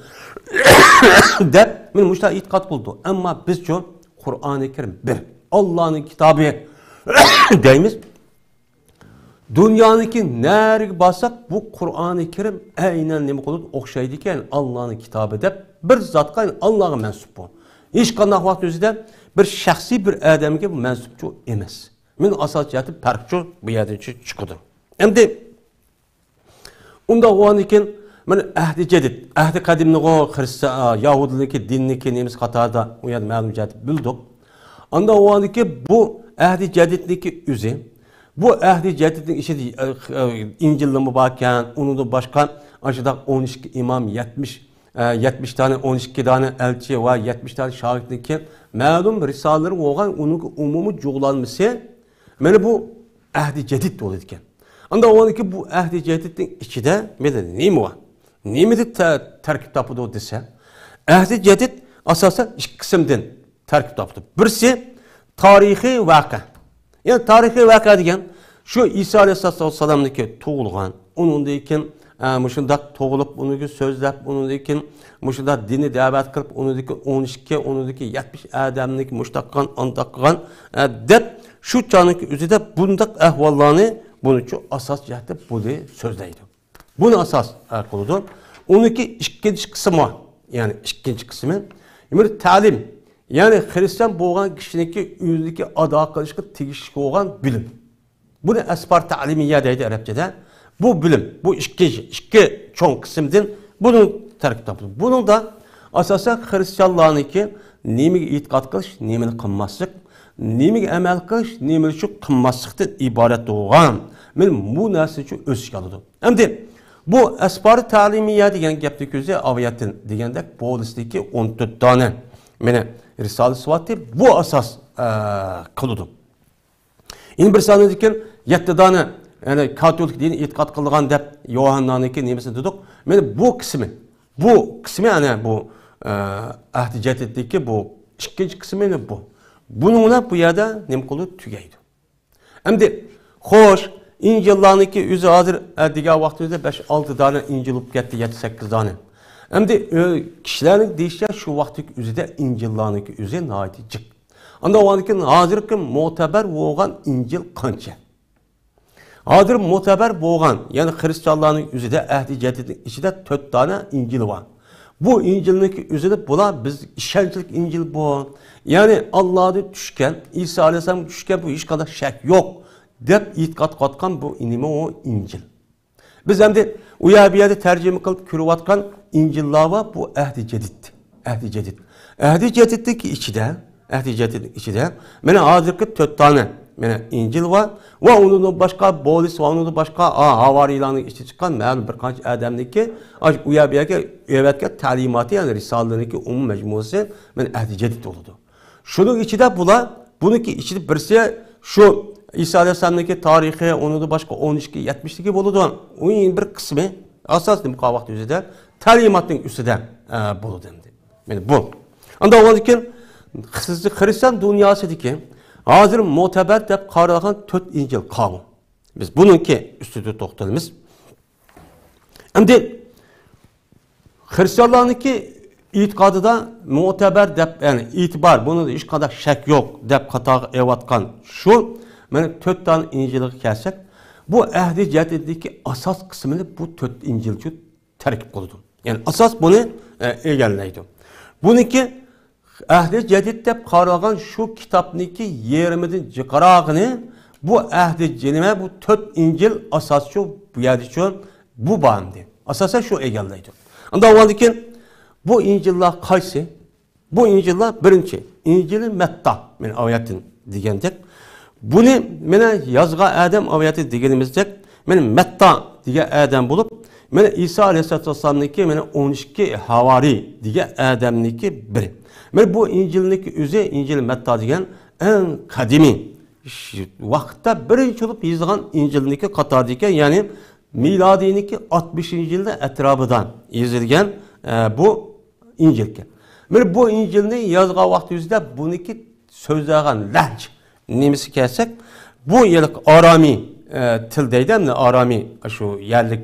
dep men muşta itiqad buldu. Ama biz şu Kur'an-ı Kerim bir. Allah'ın kitabı deyimiz. Dünyanınki nereye bassak bu Kur'an-ı Kerim aynen ne kıldı? Okşaydıken Allah'ın kitabı dep bir zatka Allah'a mensup bu. Hiç qanday vaqt özüde bir şahsi bir adamga mensupçu emas. Men asas cihati farqçı bu yerden çıkıdı. Endi unda oğaniken men ahdi cedid, ahdi qadimni o Hristiyan Yahudiliki dinniki nemiz qatarda o yer ma'lum cihat bildik. Anda oğaniki bu ahdi cedidniki üzü Bu ehdi cedidin işi İncil'de mübarken, onun da başka aşağıda 12 imam 70 tane 12 tane elçi ve 70 tane şahitlik ma'lum risaleleri olan onun umumu çoğlanması meni bu ehdi cedid oluyor ekan. Anda o ki bu ehdi cedidin içinde nima var? Nima tarkib topidi desa, ehdi cedid asosan ikki qismdan tarkib topdi. Birisi tarixiy voqea. Yani tarixiy voqea degan shu İsa alayhissalomniki tug'ilgan, undan keyin mushundaq tug'ilib, uni so'zlab, undan keyin mushundaq dini da'vat qilib, undan 12, undan 70 odamlik mushtaqan, andaqan deb shu choniki o'zida bundaq ahvollarni buningcha asos jihatda buni so'zlaydi. Buni asos qiladi. Uniki ikkinchi qismi bor. Yani ikkinchi qismi ta'lim. Yani Hristiyan bo'lgan kishiniki o'zidagi ado qilishga tegishli bo'lgan bilim. Buni asbar ta'limiyya deydi Arabchada. Bu bilim, bu ikki cho'ng qismdan buni tarkib topdi. Buning da asosan Hristiyanlarniki nimaga e'tiqod qilish, nimani qilmaslik, nimaga amal qilish, nimani shu qilmaslikdan iborat bo'lgan. Men bu narsa uchun o'sishga oladi. Endi bu asbar ta'limiyya degan gapni ko'zi aviyatdan degandek bo'lishdagi 14 dona meni Risale Sıvatı bu asas kılıdı. İn bir sanıdikken 7 tane yani Katolik dini itiqad qilgan deb Yohannaniki nemesi dedik. Meni bu kısmı yani bu ahdi cedid'deki bu ikkinchi kısmı ne bu? Bununla bu yerda nima qilib tugaydi. Endi xo'sh, İncillarniki o'zi hozir degan vaqtimizda 5-6 tane İncil bo'lib ketdi, 7-8 tane. Endi kishilarning deyishicha shu vaqtdagi o'zida İncillarniki o'zi nihoyat jiq. Anda o'g'aniki hozirgi mo'tabar bo'lgan İncil qancha? Hozir mo'tabar bo'lgan, ya'ni Hristiyanlarning o'zida ahdi jadidning ichida 4 tane İncil bor. Bu İncilniki o'zida bular biz ishonchli İncil bu. Ya'ni Allohdan tushgan, İsa alayhisalom tushgan bu hech qanday shak yo'q deb e'tiqod qilgan bu nima o İncil. Biz endi u yerda tarjima qilib ko'rayotgan İncillar var bu ahdi cedid. Ahdi cedid. Ahdi cediddeki içide mene hozirgi 4 tane mene İncil var ve onun başka bolis ve onun başka havarilarning içi çıkan ma'lum bir qancha odamniki u yerga evatga ta'limoti yani risolaniki umum majmuasi men ahdi cedid bo'ladi. Shuning ichida bular buniki ichida birisi shu İsa alayhisalomniki tarixi, onun başka 12-70'ligi bo'ladi. Uning bir qismi asosli muqovat o'zida ta'limotning ustida bo'ladi endi. Mana bu. Unda o'zikin Hristiyan dunyosidagi hozir mo'tabar deb qaralgan 4 İncil qolgan. Biz buningki ustida to'xtalamiz. Endi Hristiyanlarniki e'tiqodida mo'tabar deb, ya'ni e'tibor, bunda hech qanday shak yo'q deb qator evatgan shu mana 4 tane İncil'e kelsak, bu ahdi cediddeki asas kısmını bu 4 İncil'ci terkip kıldı. Yani asas bunu egallaydı. Bununki ahdi cedid deb qaralgan şu kitapniki yerimizin jiqarağını bu ahdi cenime bu 4 İncil asas şu bu yerdi şu bu bağımdı. Asasa şu egallaydı. Anda olandikin bu İncil'ler qaysi? Bu İncil'ler birinci İncil-i Metta men ayetin degendek. Bunu mene yazga Adem aviyatı degenimizde mene Metta diye Adem bulup mene İsa Aleyhisselam'niki mene 12 havari diye Adem'niki biri. Mene bu İncil'niki özü İncil Metta diyen en kadimi vakitte birinci olup yazılan İncil'niki Katardiki yani miladiniki 60. yılda etrafından yazılgan bu İncil'ki. Mene bu İncil'ni yazga vakti yüzde buniki sözlerden lehç nemisi kelsek bu yıllık Arami tildeydi mi? Arami şu yerlik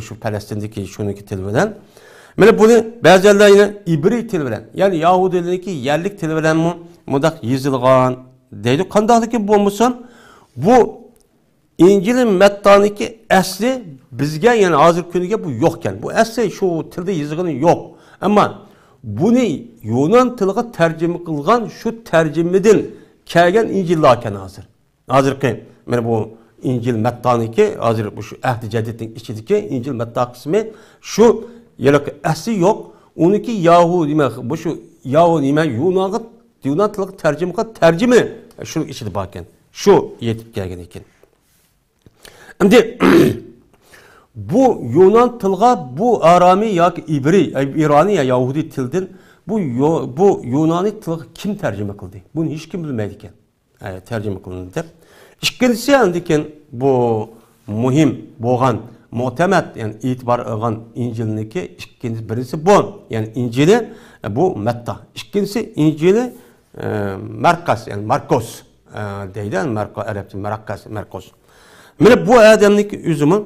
şu Palestin'deki şununki til bilen. Mene bunu bazıları yine İbri til bilen. Yani Yahudilerdeki yerlik til bilen mi? Mudak yazılgan deydi. Kandaki bu musun? Bu İncil'in Metta'niki asli bizge yani hazır günüge bu yokken. Bu asli şu tilde yazılganı yok. Ama bunu Yunan tiline tercüme kılgan şu tercümeden kelgen İncil'ler eken hazır. Hazırki yani bu İncil Metta'niki hazır bu şu ahdi cedidin içindeki İncil Metta kısmı şu yıllık asli yok. Onunki Yahudi bu şu Yahudi Yunan tiline tercüme şunun içinde bakken. Şu yetip gelgen iken. Endi bu Yunan tilga bu Arami yoki İbrani ya Yahudi tildan bu Yunani tilga kim tercüme qildi? Buni hech kim bilmaydi ekan. Tercüme qilindi deb. İkincisi andiken bu muhim bo'lgan mu'tamad, yani itibar olgan İncilniki ikkinchisi birisi bu. Yani İncili bu Matta. İkincisi İncili Markas, yani Markos deydi. Arapça Markos. Mana bu adamniki üzümü,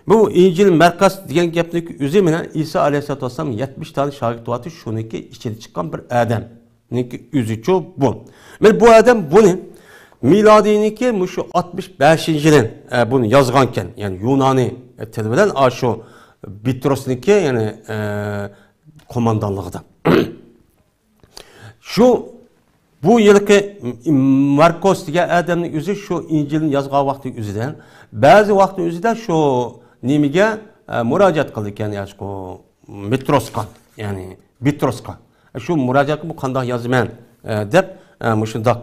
bu İncil Markas degan gapniki üzü bilan İsa alayhissalatu vassalam 70 tane şagird vati shuniki ichida chiqqan bir adam. Niki üzüçü bu. Mana bu adam bunu miladiniki mushu 65 yilin bunu yazganken, yani Yunani tili bilan shu Bitrosniki, yani komandanlığıda. Bu yılki Markos degan adamning o'zi shu İncilni yozgan vaqti o'zidan ba'zi vaqti o'zida shu nimiga murojaat qildi ekan, ya shu Bitrosga, ya'ni Bitrosga. Shu murojaatni bu qanday yozaman deb mushundoq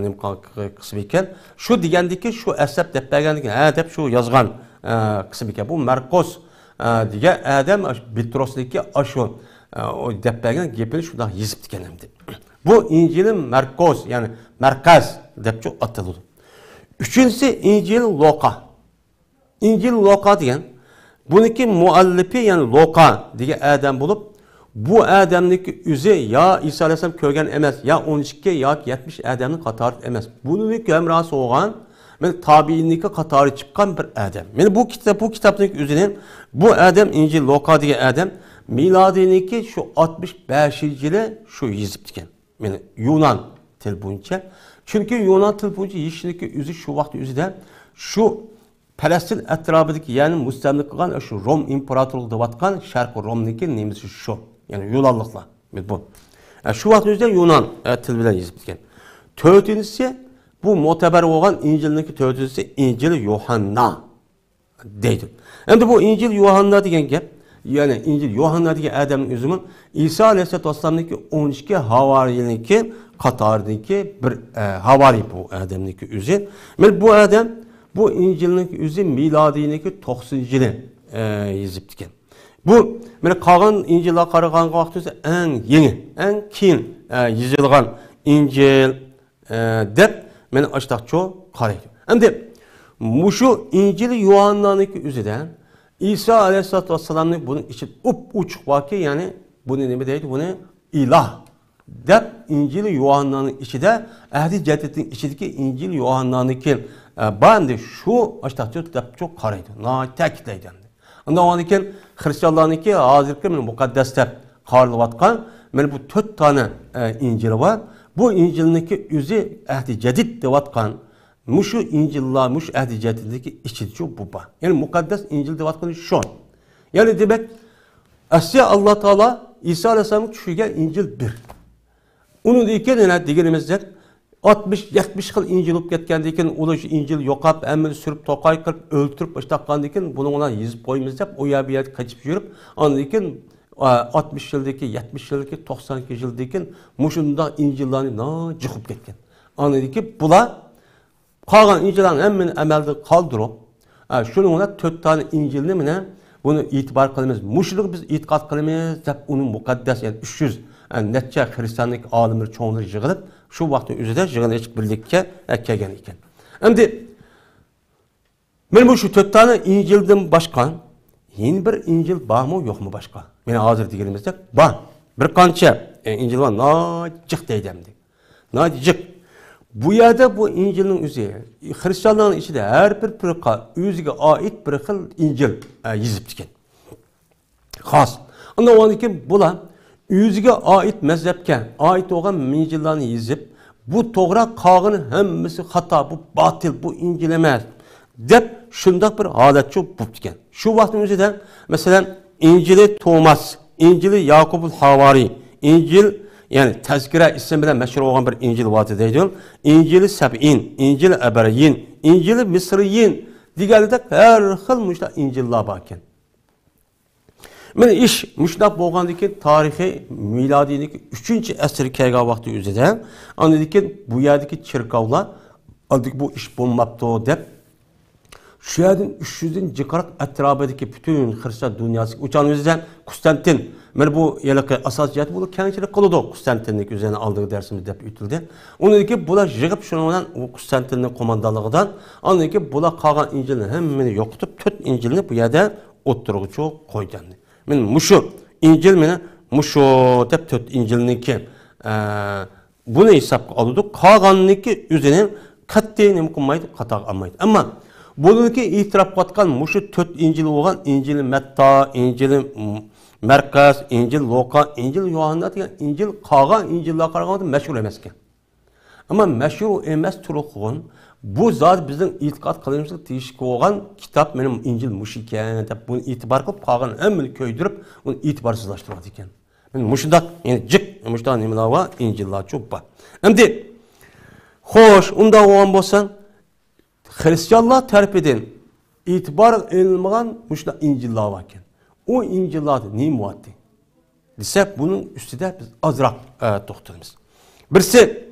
nim qism ekan. Shu degandiki shu asab deb bergandik, ha deb shu yozgan qism ekan. Bu Markos degan adam Bitrosniki shu deb bergan gapini shundoq yozib ekan hamdi. Bu İncil'in Markos, yani Merkez deb atılır. Üçüncüsü İncil Luka. İncil Luka diyen, buniki muallifi, yani Luka diye adam bulup, bu adamniki üzü ya İsa Aleyhisselam körgen emez, ya 12 ya 70 adamın katarı emez. Bunun ömrası olan, tabiinlik katarı çıkan bir adam. Yani bu kitaptaki üzerine bu adam İncil Luka diye adam miladiniki şu 65 yılı şu yazıp diken. Yani Yunan til boyunca. Çünkü Yunan til boyunca yeşillik üzü şu vakti üzüde şu Palestin etrafındaki, yani müstemlik kılan şu Rom imparatorluğu devatkan Şarkı Rom'daki nemisi şu. Yani Yunanlıkla. Bu. Şu vakti üzüde Yunan til bilen yazıp diken. Dördüncüsü bu muteber olan İncil'deki dördüncüsü İncil Yuhanna deydi. Hem de bu İncil Yuhanna diyen gap, yani İncil Yuhanna diye adamın üzümün İsa Aleyhisselatü Vesselam'daki 12 havariyiniki Katar'daki bir havari bu adamdaki üzü. Bu adam bu İncil'deki üzü miladiniki 90 yılı yazıp diken. Bu kalan İncil'e karıgan vaxtı en yeni, en keyin yazılgan İncil dep meni açtaq çok qaraydı. Endi muşu İncil Yuhanna'nınki üzüden İsa Aleyhisselatü Vesselam'ın bunun için uçuk vaki, yani bunu ne deydi? Bunu ilah dep İncil Yuhanna'nın içi de Ahdi Cedid'in içindeki İncil Yuhanna'nınki bandi şu açtaq çok qaraydı. Na ta'kidlaydı. Ondan ondan Hristiyanlarınki hazırki mukaddes dep qarılıvatkan bu 4 tane İncil var. Bu İncil'deki üzü Ahdi Cedid devatkan muşu İncil'la muş Ahdi Cedid'deki içici bu ba. Yani mukaddes İncil devatkan şu. Yani demek Asya Allah Teala İsa Aleyhisselam'ın düşügen İncil bir. Onu deyken ne diyelimizde 60-70 yıl İncil olup ketkendiken ulaşı İncil yokap, emir sürüp tokay kırıp öldürüp baştakkandiken bunu ona yazıp koyumuz dep oya bir yer kaçıp yürüp andiken 60 yıldaki, 70 yıldaki, 92 yıldaki muşunda İncil'lerini na çıkıp ketken. Andiken bula kalan İncil'lerini hemen emelde kaldırıp şunun ona 4 tane İncil'ini mine bunu itibar kılımız. Muşluk biz itikat kılımız dep onun mukaddes, yani 300 netçe Hristiyanlık alimleri çoğunları yığılıp şu vaktin üzerinde yığılıp birlikte kelgen iken. Endi men şu 4 tane İncil'den başka yeni bir İncil var mı yok mu başka? Meni hazır diyelimizde var. Bir kança İncil var. Nacık deydemdi. Nacık. Bu yerde bu İncil'in üzeri Hristiyanların içinde her bir firqa özüge ait bir xil İncil yazıp diken. Xas. Ondan o ki bular özüge ait mezhepke ait olan İncil'lerini yazıp bu toğra kağının hemmisi hata, bu batil, bu İncil emez dep şundak bir halet çok buptiken. Şu vaktin üzerinde mesela İncil'i Thomas, İncil'i Yakub'ul Havari, İncil yani tezkire isim bilen meşhur olan bir İncil vaati deydim. İncil-i Seb'in, İncil-i Eberiyin, İncil-i Misriyin diğerli de her xil müştak İncil'ler varken. Mene iş müştak boğandaki tarihi miladindeki 3. əsr kayga vakti üzerinde anladık bu yerdeki çirkavlar aldık bu iş bulmaptı dep Şu yerden 300'den ciqaraq etrafındaki bütün Hristiyan dünyası uçan üzerinde Konstantin. Ben bu yılki asas cihati bunu kengchilik qildi. Konstantinlik üzerine aldığı dersimiz deb ötüldü. Ondan ki bular yig'ib şundan o Konstantinning qo'mondonligidan, ondan ki bular qolgan İncilni hammani yo'qotib, 4 İncilni bu yerda o'ttirg'ichi qo'ygan. Men mushu İncil meni mushu deb 4 İncilniki bunu hisobga oldi. Qolganniki o'zining qat'iy nima qilmaydi, qataq olmaydi. Ammo buniki itiraf qilgan mushu 4 İncil bo'lgan İncil Matta, İncil Merkaz, İncil Luka, İncil Yohanna degan İncil qolgan İncillarga qaraganda mashhur emas ekan. Ammo mashhur emas turg'un bu zot bizning e'tiqod qilishimiz tegishli bo'lgan kitob mening İncil mush ekan deb buni e'tibor qilib qolgan hammani ko'ydirib uni e'tiborsizlashtiradi ekan. Men mushundaq yani jiq mushda nimalar bor İncillar ko'p bor. Endi xo'sh, unda bo'lgan bo'lsa Hristiyanlar tarafidan e'tibor etilmagan mushda İncillar bor ekan. O İncillarda ne muaddi? Dese bunun üstüde biz azrak toxtalımız. Birisi,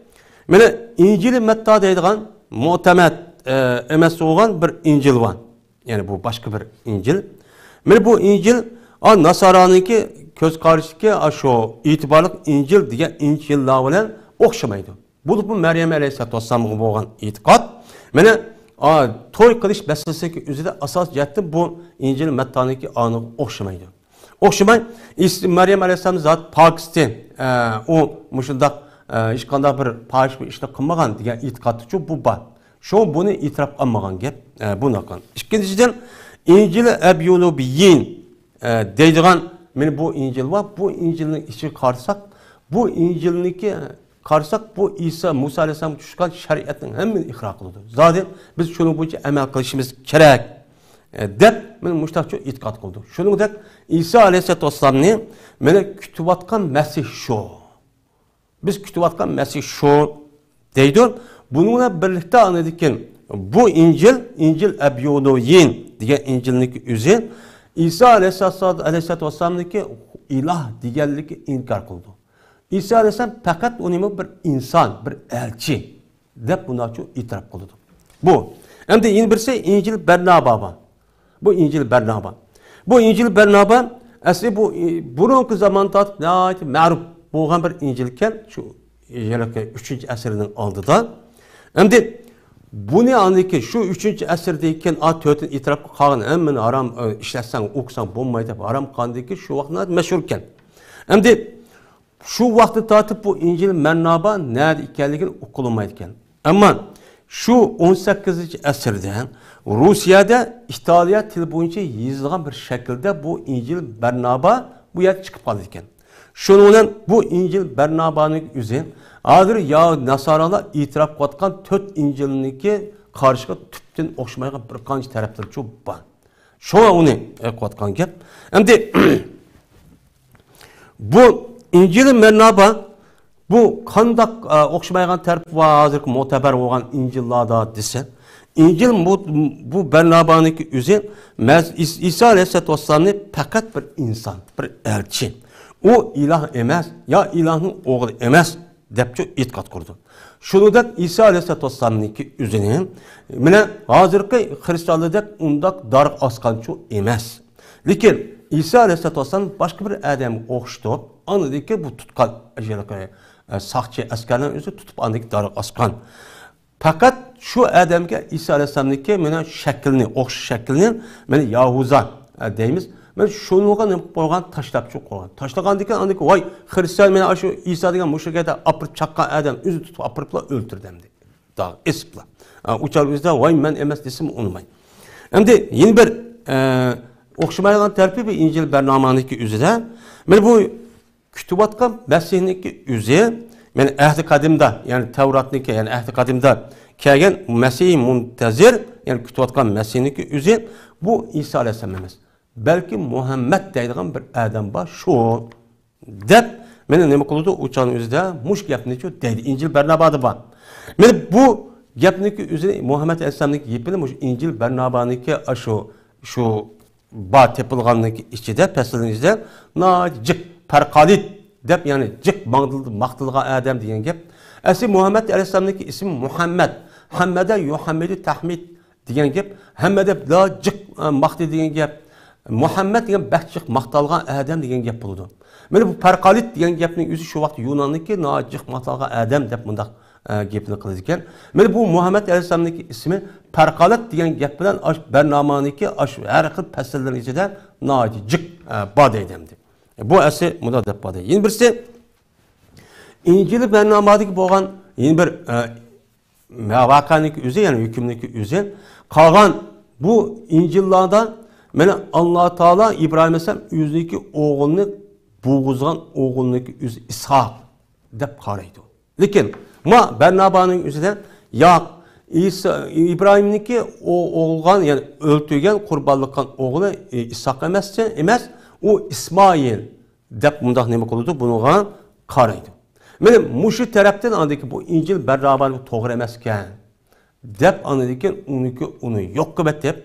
mene İncil-i Metta deydiğen muhtemet emes olan bir İncil var. Yani bu başka bir İncil. Mene bu İncil Nasara'nınki göz karşıki şu itibarlık İncil diye İncil'ler bilen okşamaydı. Bu Meryem Aleyhisselatü Vesselam'ın olan itikat. Mene toy qilish masalasiki o'zida asos jihatdan bu İncil Matta'niki aniq o'xshamaydi. O'xshamay, Maryam alayhissalom zot Pokiston u mushundaq hech qanday bir fahish ishni qilmagan degan e'tiqodchi bu bor. Shu buni e'tirof qilmagan gap bunaqa. Ikkinchidan İncil Abiyulubiyyin deydigan men bu İncil var. Bu İncilning ichiga qarsak, bu İncilniki qarsak bu İsa Musa alayhisalom tushgan shariatning hammani iqror qildi. Zaten biz shuning bo'yicha amal qilishimiz kerak deb men mushtaqcha e'tiqod qildi. Shuningdek İsa alayhisalomni meni kutayotgan Masih shu. Biz kutayotgan Masih shu deydi. Bununla birlikte anladıkken bu İncil Abiyulubiyyin degan İncilniki o'zi İsa alayhisalomniki iloh deganligi inkor qildi. İsa Aleyhisselam fakat onu bir insan, bir elçi deb buna çok itiraf kıldı. Bu. Hem de yeni birisi İncil Bernaba var. Bu İncil Bernaba. Bu İncil Bernaba aslında bu burunki zamanda nəhayət ma'ruf bo'lgan bir İncilken şu 3. əsrinin aldıda. Hem de bunu anlayın ki şu 3. əsrdeyken A4'ün itiraf qılgan hemen haram işletsen, okusan bulmaydı. Haram qandı ki şu vaxtında meşhurken. Hem de şu vakti tartib bu İncil Mernaba nerede ikenligini okulunmaydıken. Ama şu 18. əsrdə Rusya'da İtalya dili boyunca yazılgan bir şekilde bu İncil Mernaba bu yer çıkıp kaldı iken. Şununla bu İncil Mernaba'nın üzerine adır ya Nasaralar itiraf qatqan 4 İncil'ninki karşıga tüpten oxşamayan bir qancha tarafları çok var. Şuna onu qatqan gap. Hem de bu İncil Mernaba bu qandaq oxşamayan taraf var hazırki muteber olan İncillarda dese. İncil bu Mernaba'nınki üzerine İsa Aleyhisselam'ın fakat bir insan, bir elçi. O ilah emas, ya ilahın oğlu emas depçe e'tiqod qurdi. Shuningdek İsa Aleyhisselam'nınki üzerine mene hazırki Hristiyanlıkda undaq darıq asqançı emas. Lekin İsa Aleyhisselam başka bir adam o'xshatib, anladı ki bu tutqan saqchi askarlar o'zi tutib andik darıq asqan. Fakat şu adamga İsa Aleyhisselam'nınki mene shaklini, o'xshash shaklini mene Yahuza deymiz. Ben şunuğa ne qo'ygan tashlabchi qo'ygan. Tashlagandan keyin andik voy Hristiyan meni shu İsa degan mushugada apirib chaqqan adam o'zi tutib apiriblar o'ltirdim dedi. Da esiblar. Uchar o'zida voy men emas desam unmay. Endi yeni bir o'xshamagan tartibi bir İncil Bernama'niki o'zida men bu kutayotgan Masih'niki o'zi men ahdi qadimda yani Tevratniki yani ahdi qadimda kelgan Masih muntazir yani kutayotgan Masih'niki o'zi bu İsa Aleyhisselam emas. Belki Muhammed deydiğin bir adam var şu dep meni nima qildi uçan o'zida mush gapni deydi İncil Bernaba'da var. Men bu gapniki o'zi Muhammed Aleyhisselam'niki yepini mush İncil Bernaba'niki şu ba tepilganniki ichida paslingizda najik farqalit dep yani jik maqtilgan adam degan gap. Asli Muhammed Aleyhisselam'niki ismi Muhammed. Hammada Yuhammedu tahmid degan gap, hamma deb jiq maqtay degan gap, Muhammad degan baxchiq maqtalgan adam degan gap bo'ladi. Mana bu parqalit degan gapning o'zi shu vaqt Yunonniki nojiq maqtalgan adam deb bundaq gapni qiladi ekan. Mana bu Muhammad alayhisolamning ismi parqalat degan gap bilan barnomaniki har xil fasllar ichida nojiq bor deydi. Bu asli bunda deb bor. Yana birisi İncil barnomadagi bo'lgan yana bir vaqaniki o'zi, ya'ni hukmniki o'zi qolgan bu İncillarda mana Alloh taolo İbrahim alayhisalom o'ziniki o'g'ilni bo'g'izgan o'g'ilniki o'zi İshaq deb qaraydi. Lekin Barnabaning o'zida yo'q, İbrahimniki o'g'ilgan, ya'ni o'ltirgan, qurbonlik qilgan o'g'li İshaq emas, u İsmoil deb bundaq nima qiladi, bunga qaraydi. Mana mushu tarafdan andiki bu İncil Barnabaning to'g'ri emas ekan deb andiki uni yo'q qilib deb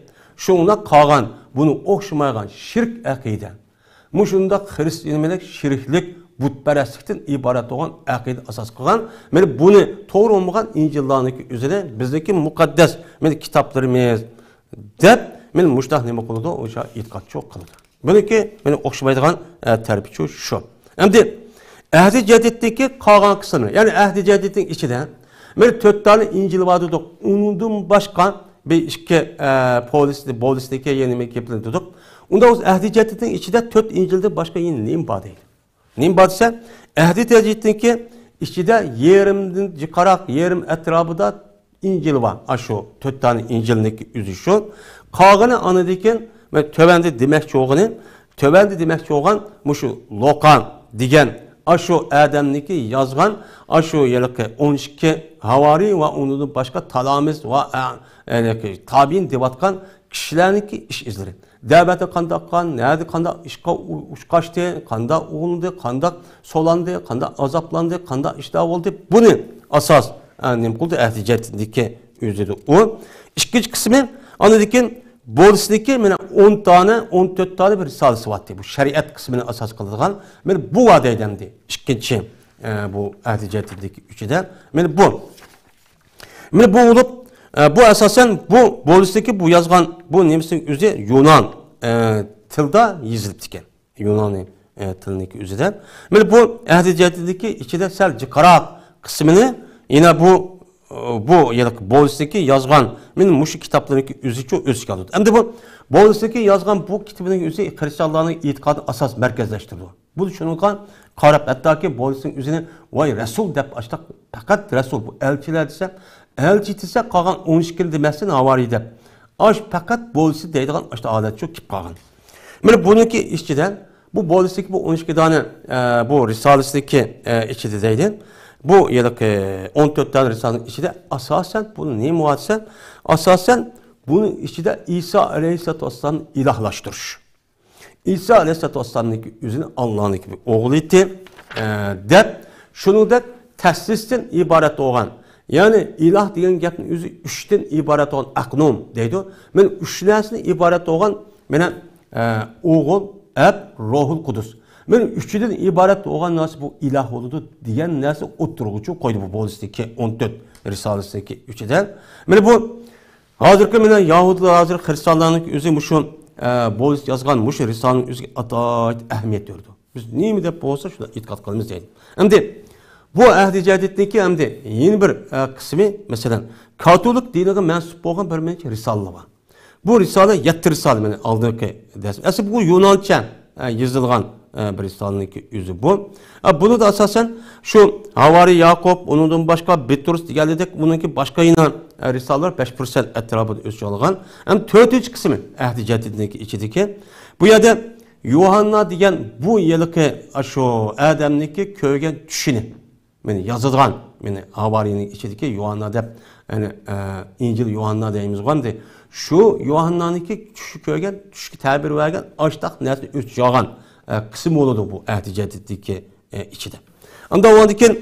shunga qolgan buni o'xshamaygan shirk aqida. Mushunda xristianlik shirklik butparastlikdan iborat bo'lgan aqida asos qilgan. Mana buni to'g'ri bo'lmagan İncillarniki o'zida bizniki muqaddas mana kitoblarimiz deb men mushtaq nima qiladi, o'sha e'tiqod cho'q qiladi. Buniki mana o'xshamaydigan tarbiy shu. Endi Ahdi Jadid'deki qolgan qismi, ya'ni Ahdi Jadid'ning ichida men 4 tane İncil var dedik. Undan başqa bir ikki polisdagi yana nima gaplarni dedik. Unda o'z Ahdi Jadid'ning ichida 4 İncilda boshqa yana nima bor deydi. Nima bor desa, Ahdi Jadid'ningki ichida yerimdan jiqaroq, yerim atrofida İncil var. Shu 4 tane İncilniki o'zi shu. Qolgani anadekin men tövəndə demoqchi bo'lgan mushu Loqan degan Aşu Adem'niki yazgan, aşu yelki 12 havari ve onun başka talamiz ve tabiin devatkan kişilerniki iş izleri. Devlete kandakan, nerede kandak işka uçkaçtı, kandak oğlundu, kandak solandı, kandak azaplandı, kandak iştah oldu. Bunu asas nem kıldı Ahdi-Jadid'deki üzeri o. İkinci kısmı anladıkken Boris'deki 10 tane, 14 tane bir risalesi var. Bu şeriat kısmını asas kıldıgan. Bu vaat edildi. İkinci bu Ahdi-Jadid'deki üçüden. Bu olup, bu esasen bu Boris'deki bu yazgan, bu nemisin üzeri Yunan tılda yazılıp diken. Yunan tılındaki üzerden. Bu Ahdi-Jadid'deki içinde sadece kara kısmını yine bu Boris'deki yazgan muşu kitaplarındaki özü kaldı. Hem de bu Boris'deki yazgan bu kitabının özü Hristiyanların itikadı asas merkezleştirdi. Bu düşünülken karab hatta ki Boris'in üzerine vay Resul dep açtık. Fakat Resul bu elçiler dese elçi dese kalan 12 demezsin havari dep. Fakat Boris'i deydiğen işte adet çok kip kalan. Bununki işçiden bu Boris'deki bu 12 tane bu Risalesi'deki işçide deydi. Bu yıllık 14 tane Risale'nin içinde asasen bunu ne muhatsen? Asasen bunun içinde İsa Aleyhisselatü Vesselam'ı ilahlaştırış. İsa Aleyhisselatü Vesselam'ın üzerine Allah'ın gibi oğlu etti. Şunu da teslisten ibaret olan. Yani ilah diyen gapın özü 3'ten ibaret olan aknum deydi. Men 3'lersin ibaret olan benim oğul, Eb, Ruhul Kudüs. Men 3'den ibaret olan nasıl bu ilah oldu diyen nasıl oturgucu koydu bu Boris'teki 14 Risalesi'ndeki 3'den. Men bu hazırki menen Yahudiler hazır Hristiyanların özü şu Boris yazgan muşu Risale'nin özü atayt ehemmiyet gördü. Biz neymi dep olsa şurada itikat kılımız deydi. Şimdi bu Ahdi-Jadid'deki hem yeni bir kısmı mesela Katolik dinine mensup olan bir Risale var. Bu Risale 7 Risale men aldığındaki dersim. Aslında bu Yunanca yazılgan bir Risale'nin yüzü bu. Bunu da asasen şu Havari Yakup, onun başka Bitrus diyelim bununki başka yine Risaleler 5% etrafında ölçü algan. Hem 4. kısmı Ahdi-Jadid'deki içindeki. Bu yerde Yuhanna diyen bu yılki şu Adem'deki köygen düşünün. Yani yazılgan, yani Havari'nin içindeki Yuhanna dep, yani İncil Yuhanna deyimiz var. Şu Yuhanna'nınki şu köygen, şu tabir vergen, açtak nesli üç yağan kısım oldu bu Ahdi-Jadid'deki içinde. Anda o andiken,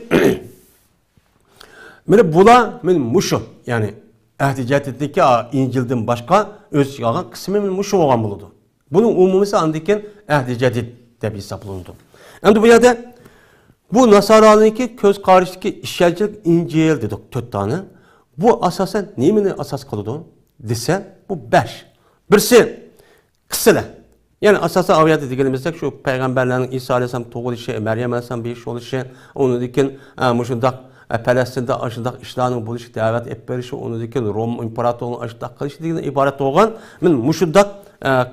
bula muşu, yani Ahdi-Jadid'deki İncil'den başka öz yağan kısmı muşu olan bulundu. Bunun umumisi andiken Ahdi-Jadid de bir hesaplandı. Anda bu yerde bu Nasarani'ninki köz karıştaki işyelcilik İncil dedik 4 tane. Bu asasen neyini asas kıldı? dese bu 5. Birisi kısalar. Yani asasen aviyatı diyelimizde şu peygamberlerin İsa Aleyhisselam doğuluşu, Meryem Aleyhisselam bir iş oluşu, onu dikin muşundak Palestin'de aşındak işlerin buluşu, davet et verişi, onu dikin Rom imparatorluğunun aşındak kılışı diye ibaret olan men muşundak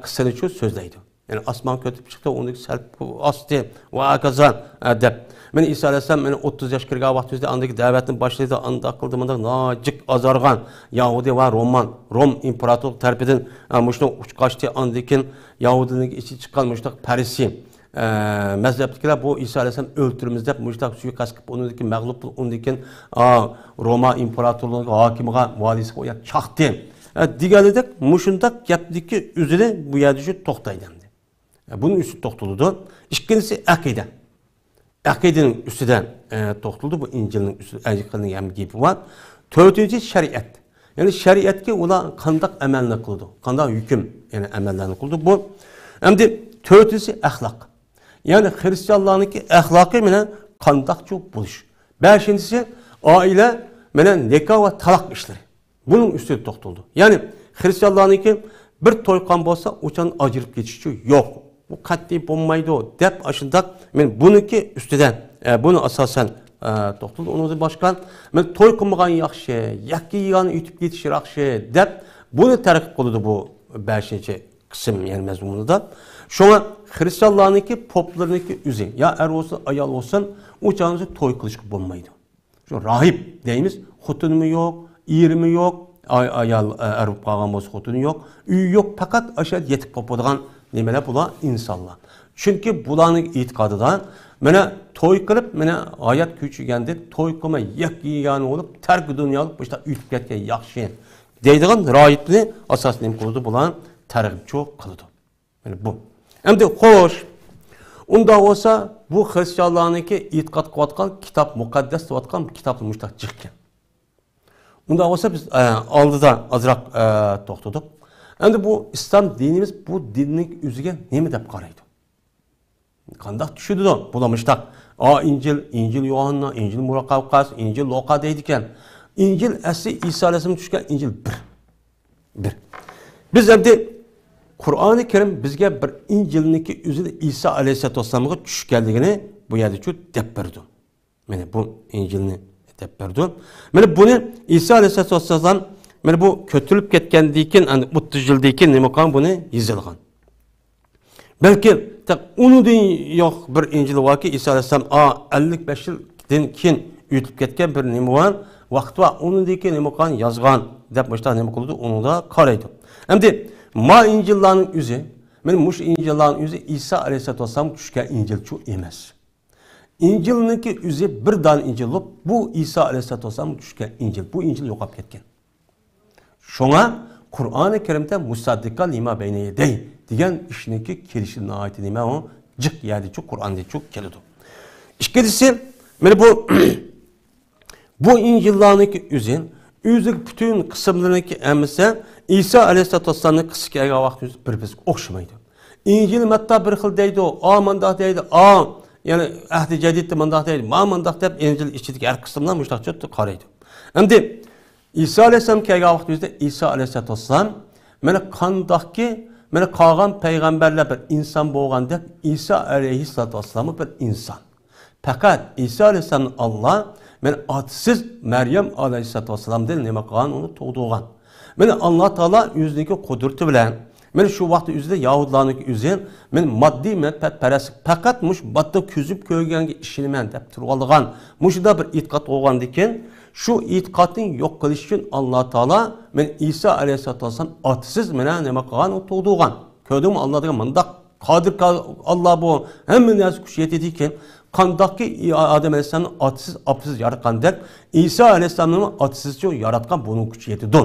kısalıcı sözleydi. Yani asman kötü çıktı, onu dikin selp astı ve akazan dep. Men İsa Aleyhisselam men 30 yaş kirga vaxtında andaki davetin başladı, anda akıldığımda nacık azargan Yahudi ve Rom imparatorluk tarafından muşunu uçkaçtı andikin Yahudinin içi çıkan muştak Parisi mezheptikiler bu İsa Aleyhisselam öldürümüz dep muştak suikast kılıp onundaki mağlup onundaki Roma imparatorluğunun hakimiga valisi koyar çaktı. Diğerledek muşundak yaptıki üzere bu yerde şu toktaydı. Bunun üstü toktuludu. İkincisi akide. Akidenin üstüden toktuldu. Bu İncil'in üstü acıklarının hem gibi var. Dördüncü şeriat. Yani şeriatki ulan kandak emelini kıldı. Kandak hüküm yani emellerini kıldı. Bu hem de dördüncüsü ahlak. Yani Hristiyanlarınki ahlakı menen kandak çok buluş. Beşincisi aile menen nikah ve talak işleri. Bunun üstüne toktuldu. Yani Hristiyanlarınki bir toykan bolsa uçan acırıp geçişi yok. Bu katli bulmaydı o. Dep aşındak men bununki üstüden bunu asasen toktuldu. Onu da başkan men toy kılmagan yaxşı, yakki yigan ütüp geçişir yaxşı dep bunu terk kıldı bu 5. kısım yani mezmununda. Şuna Hristiyanlarınki poplarınki üze. Ya er olsun ayal olsun uçağınızı toy kılışık bulmaydı. Şu rahip deyimiz hutun mu yok, iri mi yok, ayal erip kalgan bolsa hutunu yok, üy yok fakat aşağı yetip popadigan nemeler bula insanlar. Çünkü bulanın itikadıdan mene toy kılıp mene hayat küçügende toy kılma yak yiyani olup terk dünyalık başta ütüp ketken yaxşı deydiğin rahipliğini asas nem kıldı bulan tergip çok kıldı. Yani bu. Hem de hoş. Onda olsa bu Hristiyanlarınki itikat kıvatkan kitap mukaddes kıvatkan kitaplı müştak çıkken. Onda olsa biz aldıda azrak toktuduk. Hem bu İslam dinimiz bu dinlik yüzüge nemi dep karaydı? Kandak düşürdü de bulamıştak. İncil Yohanna, İncil Murakavkas, İncil Loka deydiken. İncil esli İsa Aleyhisselam düşken İncil bir. Biz hem de Kur'an-ı Kerim bizge bir İncil'niki üzerinde İsa Aleyhisselatü Vesselam'a düşüş geldiğini bu yerde şu dep verdi. Yani bu İncil'ini dep verdi. Yani bunu İsa Aleyhisselatü Vesselam yani bu kötülüp ketkendikin, yani 30 yıldikin ne makan bunu yazılgan. Belki tek onu din yok bir İncil var ki İsa Aleyhisselam 55 yıldan kin ütüp ketken bir nemi var. Vaqt var onu dikin ne makan yazgan dep başta nemi kıldı onu da karaydı. Hem de ma İncil'ların yüzü, benim muş İncil'ların yüzü İsa Aleyhisselatü Vesselam düşken İncil çok emez. İncil'ninki yüzü bir dan İncil olup bu İsa Aleyhisselatü Vesselam düşken İncil. Bu İncil yok ketken. Şuna Kur'an-ı Kerim'de musaddika lima beyne yedey diyen işinki kelişinin ayeti nime o cık yedi çok Kur'an'da çok kelidi. İkincisi bu İncil'larınki üzük bütün kısımlarındaki emse İsa Aleyhisselatü Vesselam'ın kısık vakti bir okşamaydı. İncil hatta bir xil deydi o, mandak deydi, yani ahdi cedidde mandak deydi, mandak deyip İncil içindeki her kısımdan müştakçı karaydı. Hem de İsa Aleyhisselam kayga vaktimizde İsa Aleyhisselatü Vesselam mene kandaki mene kalgan peygamberler bir insan boğan dep İsa Aleyhisselatü Vesselam'ı bir insan. Fakat İsa Aleyhisselam Allah mene adsız Meryem Aleyhisselatü Vesselam değil neme kalgan onu doğduğan. Mene Allah Teala yüzdeki kudreti bilen mene şu vakti yüzde Yahudilarınki yüzden mene maddi menfaat fakat muş batta küzüp köygengi işini men dep turalgan. Muşda bir itikat olgan diken şu itikatın yok kılış için Allah Teala men İsa Aleyhisselatü Vesselam atsız mene neme kalgan o doğduğan. Köydüm Allah diye mandak kadir Allah bu hemen yazı kuş yetediğiken kandaki Adem Aleyhisselam'ın atsız apsız yaratkan der. İsa Aleyhisselam'ın atsızca yaratkan bunun kuş yetedi.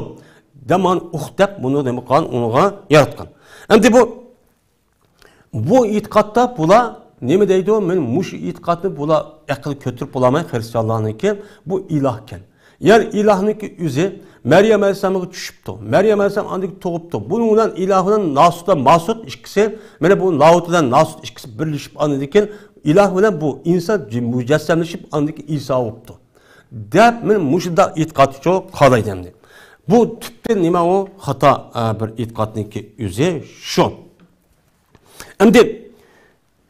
Deman uhdep bunu demek kan onuğa yaratkan. Hem de bu itikatta bula ne mi deydi o? Men muş itikatı bula akıl kötürüp bulamay Hristiyanlarınki bu ilahken. Yani ilahınki yüzü Meryem Aleyhisselam'a düşüptü. Meryem Aleyhisselam andaki toğuptu. Bununla ilahının Nasut'ta Masut işkisi, mene bu Lahut'dan Nasut işkisi birleşip andaki ilah ile bu insan mücessemleşip andaki İsa oluptu. Dep men muşda itikatı çok kalaydı hem de. Bu tüpte nima o hata bir itiqadniki yüze şu. Endi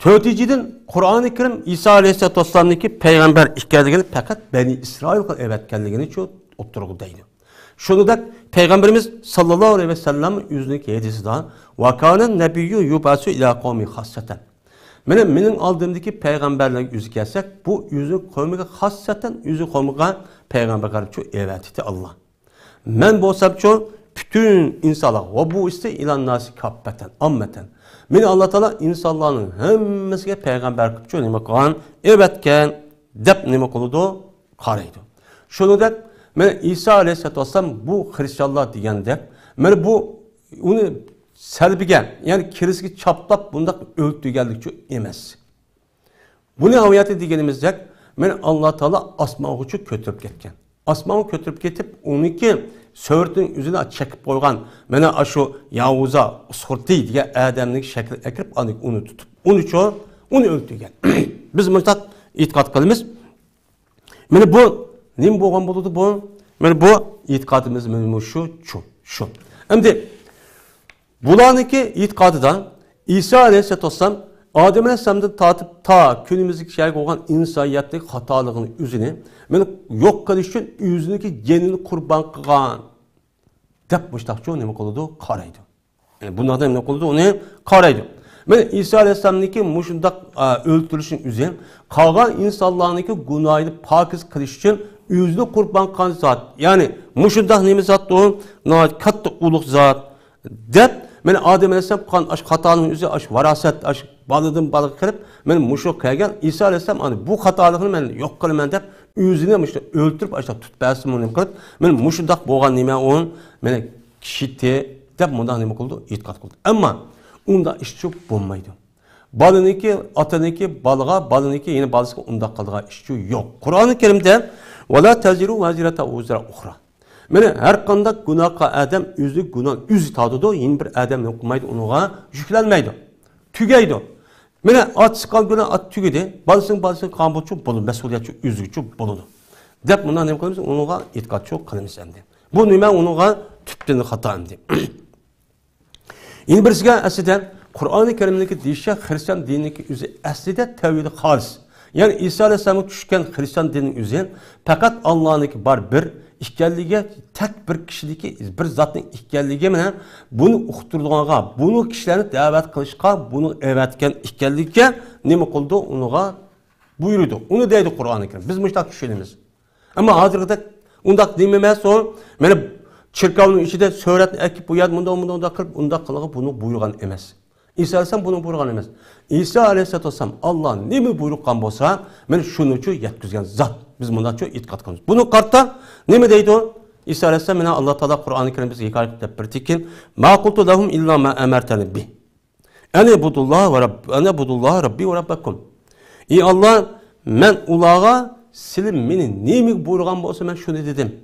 Töteciden Kur'an-ı Kerim İsa Aleyhisselatü Vesselam'daki peygamber ikkaligini fakat Beni İsrail'e evetkenligini çok oturgu deydi. Şunu da Peygamberimiz sallallahu aleyhi ve sellem yüzündeki hadisi daha vakanın nebiyyü yubasu ila kavmi hasseten. Benim aldığımdaki peygamberlik yüzü gelsek bu yüzü kavmiga hasseten yüzü kavmiga peygamber karşı evet Allah. Men bolsam çok bütün insanlar ve bu ise ilan nasi kappeten ammeten. Meni Allah Teala insanların hemmesiga peygamber kılıp nima qilgan evetken deb nima qildi qaraydi. Shuningdek mana İsa Aleyhisselatü Vesselam bu Hristiyanlar degandek mana bu uni salbiga ya'ni kirisiga chaplab bundaq o'ltirganlik emas. Buni aviyati deganimizdek mana Allah Teala osmonga ko'tarib ketgan. Osmonga ko'tarib ketib uniki Söğürtün yüzüne çekip koygan, bana aşu Yavuza, Uskurti diye Adem'lik şekil ekirip onu tutup, onu öldürgen. Biz müştak itikat kılımız. Bana bu, neyim boğan buludu bu? Bana bu itikadımız şu. Şimdi, bulanıki itikadıdan İsa Aleyhisselatü Vesselam, Adem Aleyhisselam'dan tatıp ta günümüzdeki şeye koygan insaniyetlik hatalığını yüzünü, beni yok kılışın yüzündeki genini kurban kılgan. Dep müştakçı ne kıldı? Karaydı. Yani bunlardan ne kıldı? Onu karaydı. Ben İsa Aleyhisselam'daki muşundak öldürüşün üzerine kalan insanlarındaki günahını pakiz kılış için yüzünü kurban kılgan zat. Yani muşundak neymi zat o? Katta uluk zat. Dep ben Adem Aleyhisselam kan aş hatanın üzerine aş varaset aş balık kırıp ben muşuk kaygan İsa Aleyhisselam hani bu hatalığını ben yok kılım dep yüzüne mışta öldürüp aşağı tutmasın onu kılıp ben muşundak boğan nime onun ben kişite dep bundan nime kıldı itikat kıldı. Ama onda iş çok bulmaydı. Balıniki ataniki balığa balıniki yine balısı onda kaldığa iş yok. Kur'an-ı Kerim'de وَلَا تَزِرُوا وَزِرَةَ اُزْرَ اُخْرَى Mene her kanda günahka adam yüzü günah yüz tadıdı yeni bir adam ne kılmaydı onuğa yüklenmeydi. Tügeydi. Mene at sıkan günah at tügedi. Balısın kambuçu bulun mesuliyetçi yüzücü bulundu. Dep bundan ne kılıyoruz? Onuğa itikatçı kılımız endi. Bu nüme onuğa tüpten hata endi. Yeni birisiga aslida Kur'an-ı Kerim'deki dişe Hristiyan dinindeki yüzü aslida tevhidi halis. Yani İsa Aleyhisselam'a düşken Hristiyan dininin yüzü fakat Allah'ın bar bir İhkelliğe tek bir kişideki bir zatın ihkelliğe menen bunu uqturdığına, bunu kişilerini davet kılışqa, bunu evetken ihkelliğe nime kıldı onuğa buyurdu. Onu deydi Kur'an-ı Kerim. Biz müştak düşünemiz. Ama hazırda undak dememez o. Mene çirkavının içinde söğretini ekip bu yad bunda kırıp unda kılığı bunu buyurgan emez. İsa Aleyhisselam bunu buyurgan emez. İsa Aleyhisselatü Vesselam Allah nemi buyurgan bolsa, men şunu çu yetkizgen zat. Biz bundan çok itikat kılıyoruz. Bunu kartta ne mi deydi o? İsa Aleyhisselam Allah Teala Kur'an-ı Kerim bize hikaye edip birtikin. Ma qultu lahum illa ma emerteni bih. Ene budullah Rabbi ve Rabbakum. İyi Allah men ulağa silim meni nemi buyurgan bolsa men şunu dedim.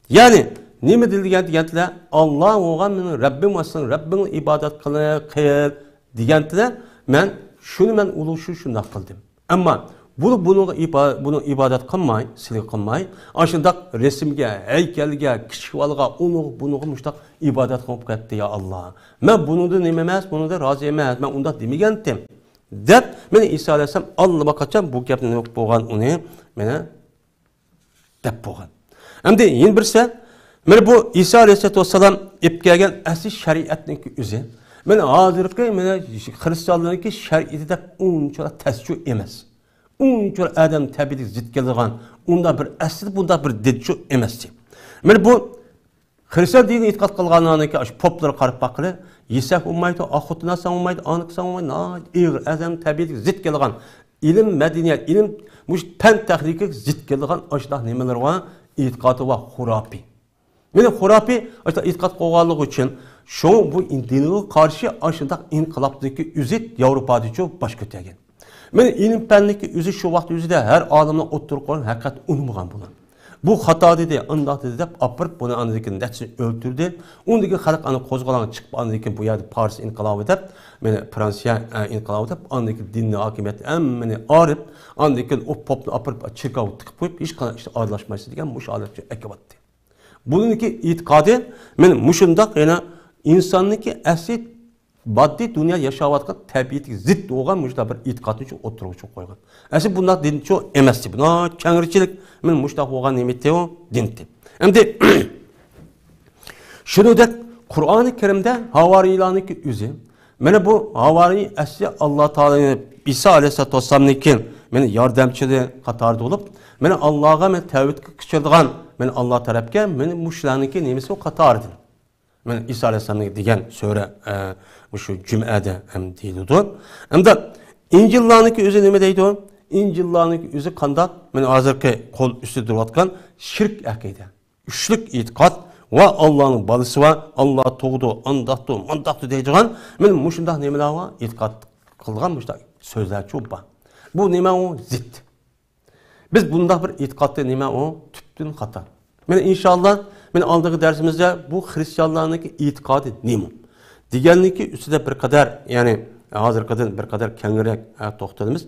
Yani nemi dildigendiler Allah oğan meni Rabbim olsun Rabbim ibadet kıl digendiler men şunu men uluşu şunu kıldım. Ama bunu ibadet kılmay, silik kılmay. Aşındak resimge, heykelge, kişivalga, onu bunu müştak ibadet kılıp ketdi ya Allah. Men bunu da nememez, bunu da razı emez. Men onda demigendim. Dep, men İsa Aleyhisselam Allah'a kaçan bu gapni yok boğan onu mene dep boğan. Hem yeni birse, men bu İsa Aleyhisselatü Vesselam ip gelgen asli şeriatniki üzü. Men hazırki men Hristiyanlarınki şeriatı da unçala tescü emez. Unçur adam tabiilik zid kelgan, onda bir asli bunda bir dedçu emasdi. Men bu Hristiyan dinine itiqat qilganlardan keyin poplar qarab baqili, yesak olmaydi, axutuna san olmaydi, anık san olmaydi, ig'ir adam tabiilik zid kelgan, ilim madaniyat, ilim mush fan texnika zid kelgan ashda nimalar va itiqati va xurafi. Men xurafi ashda itiqat qo'yganligi uchun şu bu dinine qarshi ashda inqilobdagi üzit Yevropada baş ko'targan. Men ilim fenniki üzü şu vaqt üzüde her adamla oturup koyan hakikat unutmagan bulan. Bu hata dedi, anda dedi dep apırıp bunu anadikin netsin öldürdü. Ondaki halk anı kozgalan çıkıp anadikin bu yerde Paris inqilabı dep, meni Fransiya inqilabı dep, anadikin dinli hakimiyeti emmeni arıp, anadikin o poplu apırıp çirkavu tıkıp koyup hiç kadar işte arılaşmayısı degen muş aletçi ekibattı. Bununki itiqadi men mushundaq yana insonniki asli moddiy dunyo yashayotgan tabiatga zid bo'lgan mushta bir itiqodni uchun o'tirg'uchi qo'ygan. Asli bunday dinchi emas. Buni kangrichilik men mushta bo'lgan nimetdi o dinti. Endi shuningdek Qur'oni Karimda havoriylarniki o'zi mana bu havoriy asli Alloh taolaning İsa alayhissalatu vassalamniki meni yordamchisi qatorida bo'lib, meni Allohga men tavhidga qichirdigan, meni Alloh tarafga meni mushlarniki nemasi qatorida. Meni İsa alayhissalomning degan sura shu Jumada ham deyildi. Hamda İncillarniki o'zi nima deydi? İncillarniki o'zi qanday? Meni hozirgi qo'l ustida turayotgan shirk aqida. Uchlik e'tiqod va Allohning balisi va Alloh tug'di, andaqdi, mandaqdi deydigan men mushundaq nimalarga e'tiqod qilgan mushta so'zlar cho'pa. Bu nima o zid. Biz bundaq bir e'tiqodni nima o tüptün xato. Men inshaalloh men oldingi darsimizda bu xristianlarning e'tiqodi nima deganligi ustida bir qadar, ya'ni hozirgidan bir qadar kengroq to'xtalamiz.